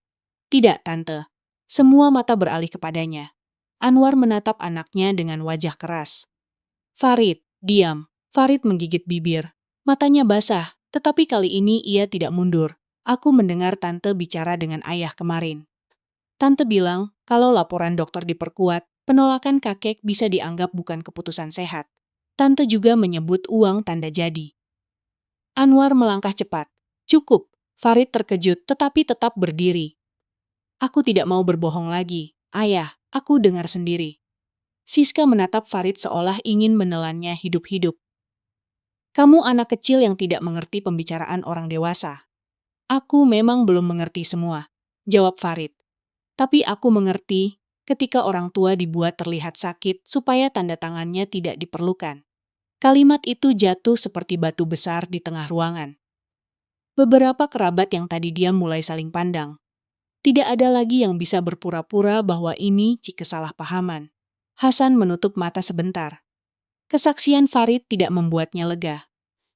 Tidak, Tante. Semua mata beralih kepadanya. Anwar menatap anaknya dengan wajah keras. Farid, diam. Farid menggigit bibir. Matanya basah, tetapi kali ini ia tidak mundur. Aku mendengar Tante bicara dengan ayah kemarin. Tante bilang, kalau laporan dokter diperkuat, penolakan kakek bisa dianggap bukan keputusan sehat. Tante juga menyebut uang tanda jadi. Anwar melangkah cepat. Cukup. Farid terkejut tetapi tetap berdiri. Aku tidak mau berbohong lagi. Ayah, aku dengar sendiri. Siska menatap Farid seolah ingin menelannya hidup-hidup. Kamu anak kecil yang tidak mengerti pembicaraan orang dewasa. Aku memang belum mengerti semua, jawab Farid. Tapi aku mengerti ketika orang tua dibuat terlihat sakit supaya tanda tangannya tidak diperlukan. Kalimat itu jatuh seperti batu besar di tengah ruangan. Beberapa kerabat yang tadi diam mulai saling pandang. Tidak ada lagi yang bisa berpura-pura bahwa ini kesalahpahaman. Hasan menutup mata sebentar. Kesaksian Farid tidak membuatnya lega.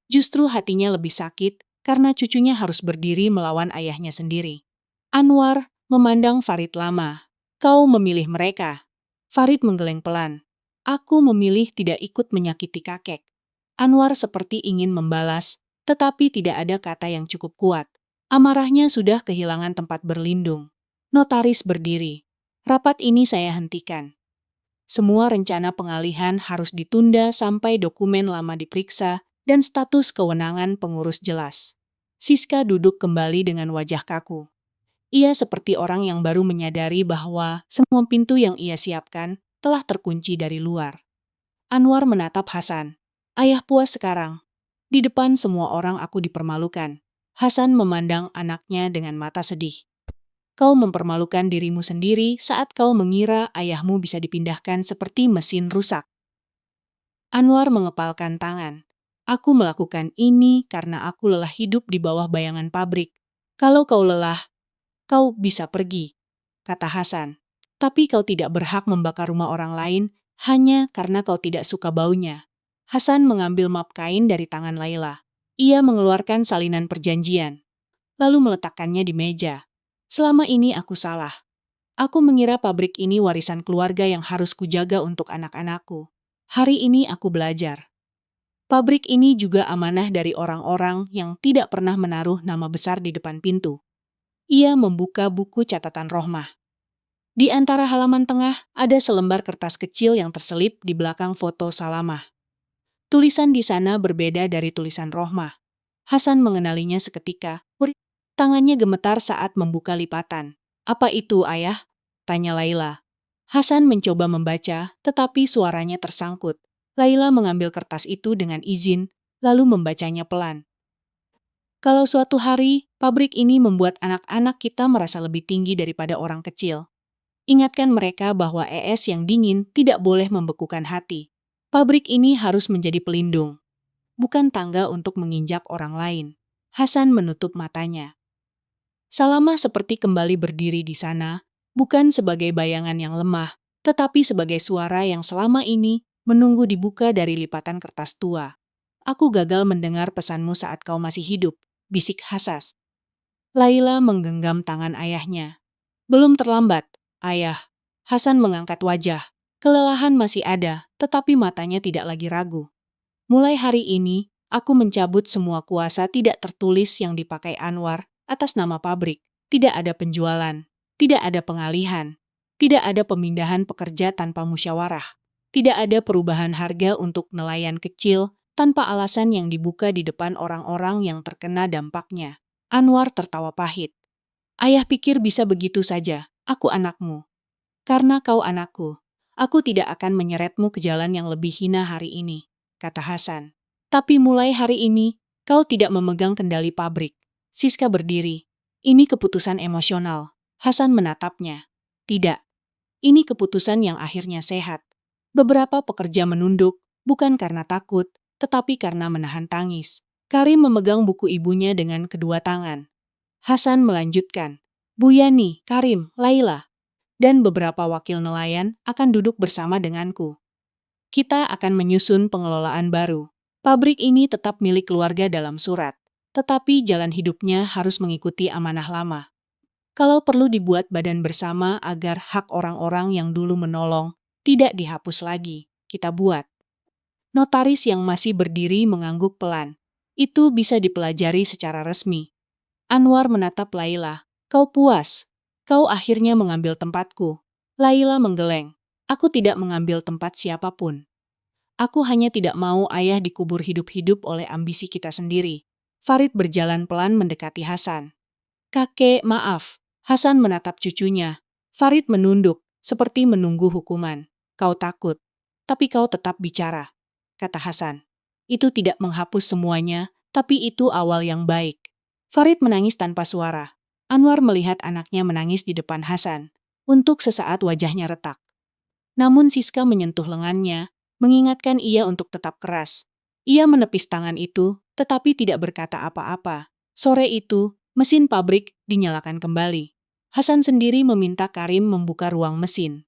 Justru hatinya lebih sakit karena cucunya harus berdiri melawan ayahnya sendiri. Anwar memandang Farid lama. Kau memilih mereka. Farid menggeleng pelan. Aku memilih tidak ikut menyakiti kakek. Anwar seperti ingin membalas, tetapi tidak ada kata yang cukup kuat. Amarahnya sudah kehilangan tempat berlindung. Notaris berdiri. Rapat ini saya hentikan. Semua rencana pengalihan harus ditunda sampai dokumen lama diperiksa dan status kewenangan pengurus jelas. Siska duduk kembali dengan wajah kaku. Ia seperti orang yang baru menyadari bahwa semua pintu yang ia siapkan telah terkunci dari luar. Anwar menatap Hasan. Ayah puas sekarang. Di depan semua orang aku dipermalukan. Hasan memandang anaknya dengan mata sedih. Kau mempermalukan dirimu sendiri saat kau mengira ayahmu bisa dipindahkan seperti mesin rusak. Anwar mengepalkan tangan. Aku melakukan ini karena aku lelah hidup di bawah bayangan pabrik. Kalau kau lelah, kau bisa pergi, kata Hasan. Tapi kau tidak berhak membakar rumah orang lain hanya karena kau tidak suka baunya. Hasan mengambil map kain dari tangan Laila. Ia mengeluarkan salinan perjanjian, lalu meletakkannya di meja. Selama ini aku salah. Aku mengira pabrik ini warisan keluarga yang harus kujaga untuk anak-anakku. Hari ini aku belajar. Pabrik ini juga amanah dari orang-orang yang tidak pernah menaruh nama besar di depan pintu. Ia membuka buku catatan Rohmah. Di antara halaman tengah ada selembar kertas kecil yang terselip di belakang foto Salamah. Tulisan di sana berbeda dari tulisan Rohmah. Hasan mengenalinya seketika. Tangannya gemetar saat membuka lipatan. Apa itu, Ayah? Tanya Laila. Hasan mencoba membaca, tetapi suaranya tersangkut. Laila mengambil kertas itu dengan izin, lalu membacanya pelan. Kalau suatu hari, pabrik ini membuat anak-anak kita merasa lebih tinggi daripada orang kecil. Ingatkan mereka bahwa ES yang dingin tidak boleh membekukan hati. Pabrik ini harus menjadi pelindung, bukan tangga untuk menginjak orang lain. Hasan menutup matanya. Salamah seperti kembali berdiri di sana, bukan sebagai bayangan yang lemah, tetapi sebagai suara yang selama ini menunggu dibuka dari lipatan kertas tua. Aku gagal mendengar pesanmu saat kau masih hidup, bisik Hasas. Laila menggenggam tangan ayahnya. Belum terlambat, Ayah. Hasan mengangkat wajah. Kelelahan masih ada, tetapi matanya tidak lagi ragu. Mulai hari ini, aku mencabut semua kuasa tidak tertulis yang dipakai Anwar atas nama pabrik. Tidak ada penjualan, tidak ada pengalihan, tidak ada pemindahan pekerja tanpa musyawarah, tidak ada perubahan harga untuk nelayan kecil tanpa alasan yang dibuka di depan orang-orang yang terkena dampaknya. Anwar tertawa pahit. Ayah pikir bisa begitu saja, aku anakmu. Karena kau anakku, aku tidak akan menyeretmu ke jalan yang lebih hina hari ini, kata Hasan. Tapi mulai hari ini, kau tidak memegang kendali pabrik. Siska berdiri. Ini keputusan emosional. Hasan menatapnya. Tidak. Ini keputusan yang akhirnya sehat. Beberapa pekerja menunduk, bukan karena takut, tetapi karena menahan tangis. Karim memegang buku ibunya dengan kedua tangan. Hasan melanjutkan. Bu Yani, Karim, Laila, dan beberapa wakil nelayan akan duduk bersama denganku. Kita akan menyusun pengelolaan baru. Pabrik ini tetap milik keluarga dalam surat, tetapi jalan hidupnya harus mengikuti amanah lama. Kalau perlu dibuat badan bersama agar hak orang-orang yang dulu menolong tidak dihapus lagi, kita buat. Notaris yang masih berdiri mengangguk pelan. Itu bisa dipelajari secara resmi. Anwar menatap Laila. Kau puas? Kau akhirnya mengambil tempatku. Laila menggeleng. Aku tidak mengambil tempat siapapun. Aku hanya tidak mau ayah dikubur hidup-hidup oleh ambisi kita sendiri. Farid berjalan pelan mendekati Hasan. Kakek, maaf. Hasan menatap cucunya. Farid menunduk, seperti menunggu hukuman. Kau takut, tapi kau tetap bicara, kata Hasan. Itu tidak menghapus semuanya, tapi itu awal yang baik. Farid menangis tanpa suara. Anwar melihat anaknya menangis di depan Hasan. Untuk sesaat wajahnya retak. Namun Siska menyentuh lengannya, mengingatkan ia untuk tetap keras. Ia menepis tangan itu, tetapi tidak berkata apa-apa. Sore itu, mesin pabrik dinyalakan kembali. Hasan sendiri meminta Karim membuka ruang mesin.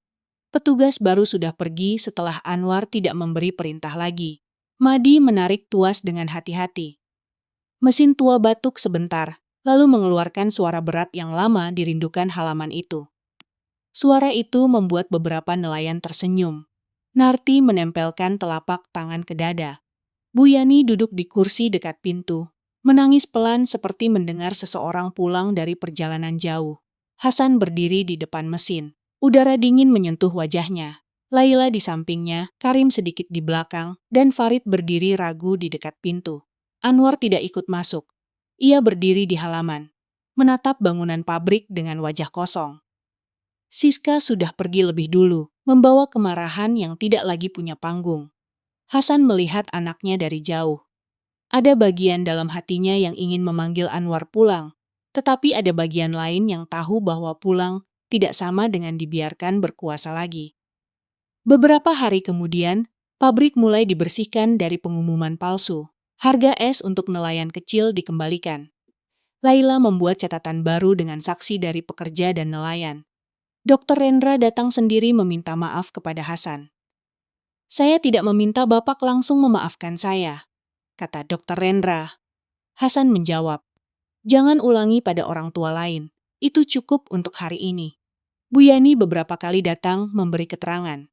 Petugas baru sudah pergi setelah Anwar tidak memberi perintah lagi. Madi menarik tuas dengan hati-hati. Mesin tua batuk sebentar, lalu mengeluarkan suara berat yang lama dirindukan halaman itu. Suara itu membuat beberapa nelayan tersenyum. Narti menempelkan telapak tangan ke dada. Bu Yani duduk di kursi dekat pintu. Menangis pelan seperti mendengar seseorang pulang dari perjalanan jauh. Hasan berdiri di depan mesin. Udara dingin menyentuh wajahnya. Laila di sampingnya, Karim sedikit di belakang, dan Farid berdiri ragu di dekat pintu. Anwar tidak ikut masuk. Ia berdiri di halaman, menatap bangunan pabrik dengan wajah kosong. Siska sudah pergi lebih dulu, membawa kemarahan yang tidak lagi punya panggung. Hasan melihat anaknya dari jauh. Ada bagian dalam hatinya yang ingin memanggil Anwar pulang, tetapi ada bagian lain yang tahu bahwa pulang tidak sama dengan dibiarkan berkuasa lagi. Beberapa hari kemudian, pabrik mulai dibersihkan dari pengumuman palsu. Harga es untuk nelayan kecil dikembalikan. Laila membuat catatan baru dengan saksi dari pekerja dan nelayan. Dr. Rendra datang sendiri meminta maaf kepada Hasan. "Saya tidak meminta Bapak langsung memaafkan saya," kata Dr. Rendra. Hasan menjawab, "Jangan ulangi pada orang tua lain. Itu cukup untuk hari ini." Bu Yani beberapa kali datang memberi keterangan.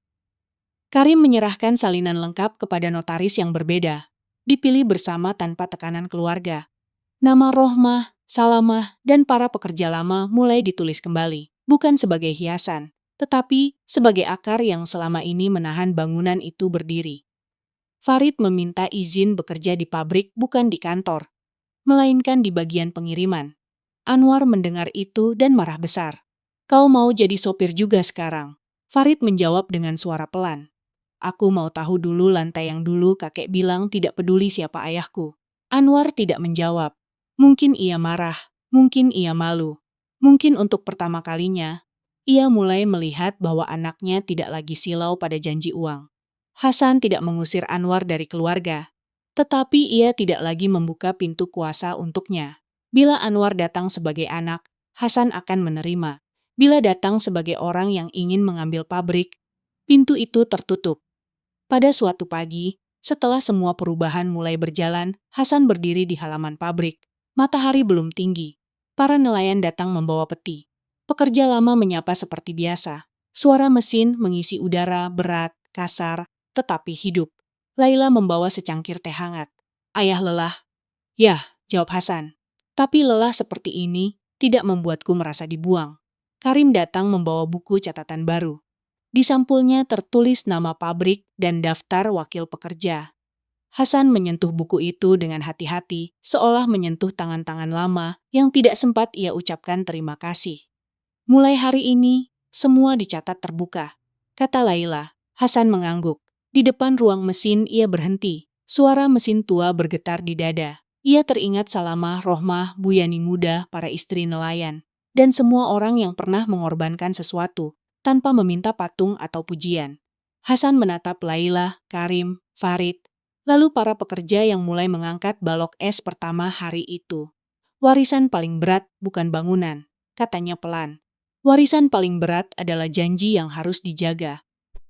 Karim menyerahkan salinan lengkap kepada notaris yang berbeda. Dipilih bersama tanpa tekanan keluarga. Nama Rohmah, Salamah, dan para pekerja lama mulai ditulis kembali. Bukan sebagai hiasan, tetapi sebagai akar yang selama ini menahan bangunan itu berdiri. Farid meminta izin bekerja di pabrik bukan di kantor, melainkan di bagian pengiriman. Anwar mendengar itu dan marah besar. "Kau mau jadi sopir juga sekarang?" Farid menjawab dengan suara pelan. "Aku mau tahu dulu lantai yang dulu kakek bilang tidak peduli siapa ayahku." Anwar tidak menjawab. Mungkin ia marah, mungkin ia malu. Mungkin untuk pertama kalinya, ia mulai melihat bahwa anaknya tidak lagi silau pada janji uang. Hasan tidak mengusir Anwar dari keluarga, tetapi ia tidak lagi membuka pintu kuasa untuknya. Bila Anwar datang sebagai anak, Hasan akan menerima. Bila datang sebagai orang yang ingin mengambil pabrik, pintu itu tertutup. Pada suatu pagi, setelah semua perubahan mulai berjalan, Hasan berdiri di halaman pabrik. Matahari belum tinggi. Para nelayan datang membawa peti. Pekerja lama menyapa seperti biasa. Suara mesin mengisi udara berat, kasar, tetapi hidup. Laila membawa secangkir teh hangat. "Ayah lelah?" "Ya," jawab Hasan. "Tapi lelah seperti ini tidak membuatku merasa dibuang." Karim datang membawa buku catatan baru. Di sampulnya tertulis nama pabrik dan daftar wakil pekerja. Hasan menyentuh buku itu dengan hati-hati, seolah menyentuh tangan-tangan lama yang tidak sempat ia ucapkan terima kasih. "Mulai hari ini, semua dicatat terbuka," kata Laila. Hasan mengangguk. Di depan ruang mesin ia berhenti. Suara mesin tua bergetar di dada. Ia teringat Salamah, Rohmah, Bu Yani muda, para istri nelayan, dan semua orang yang pernah mengorbankan sesuatu tanpa meminta patung atau pujian. Hasan menatap Laila, Karim, Farid, lalu para pekerja yang mulai mengangkat balok es pertama hari itu. "Warisan paling berat bukan bangunan," katanya pelan. "Warisan paling berat adalah janji yang harus dijaga."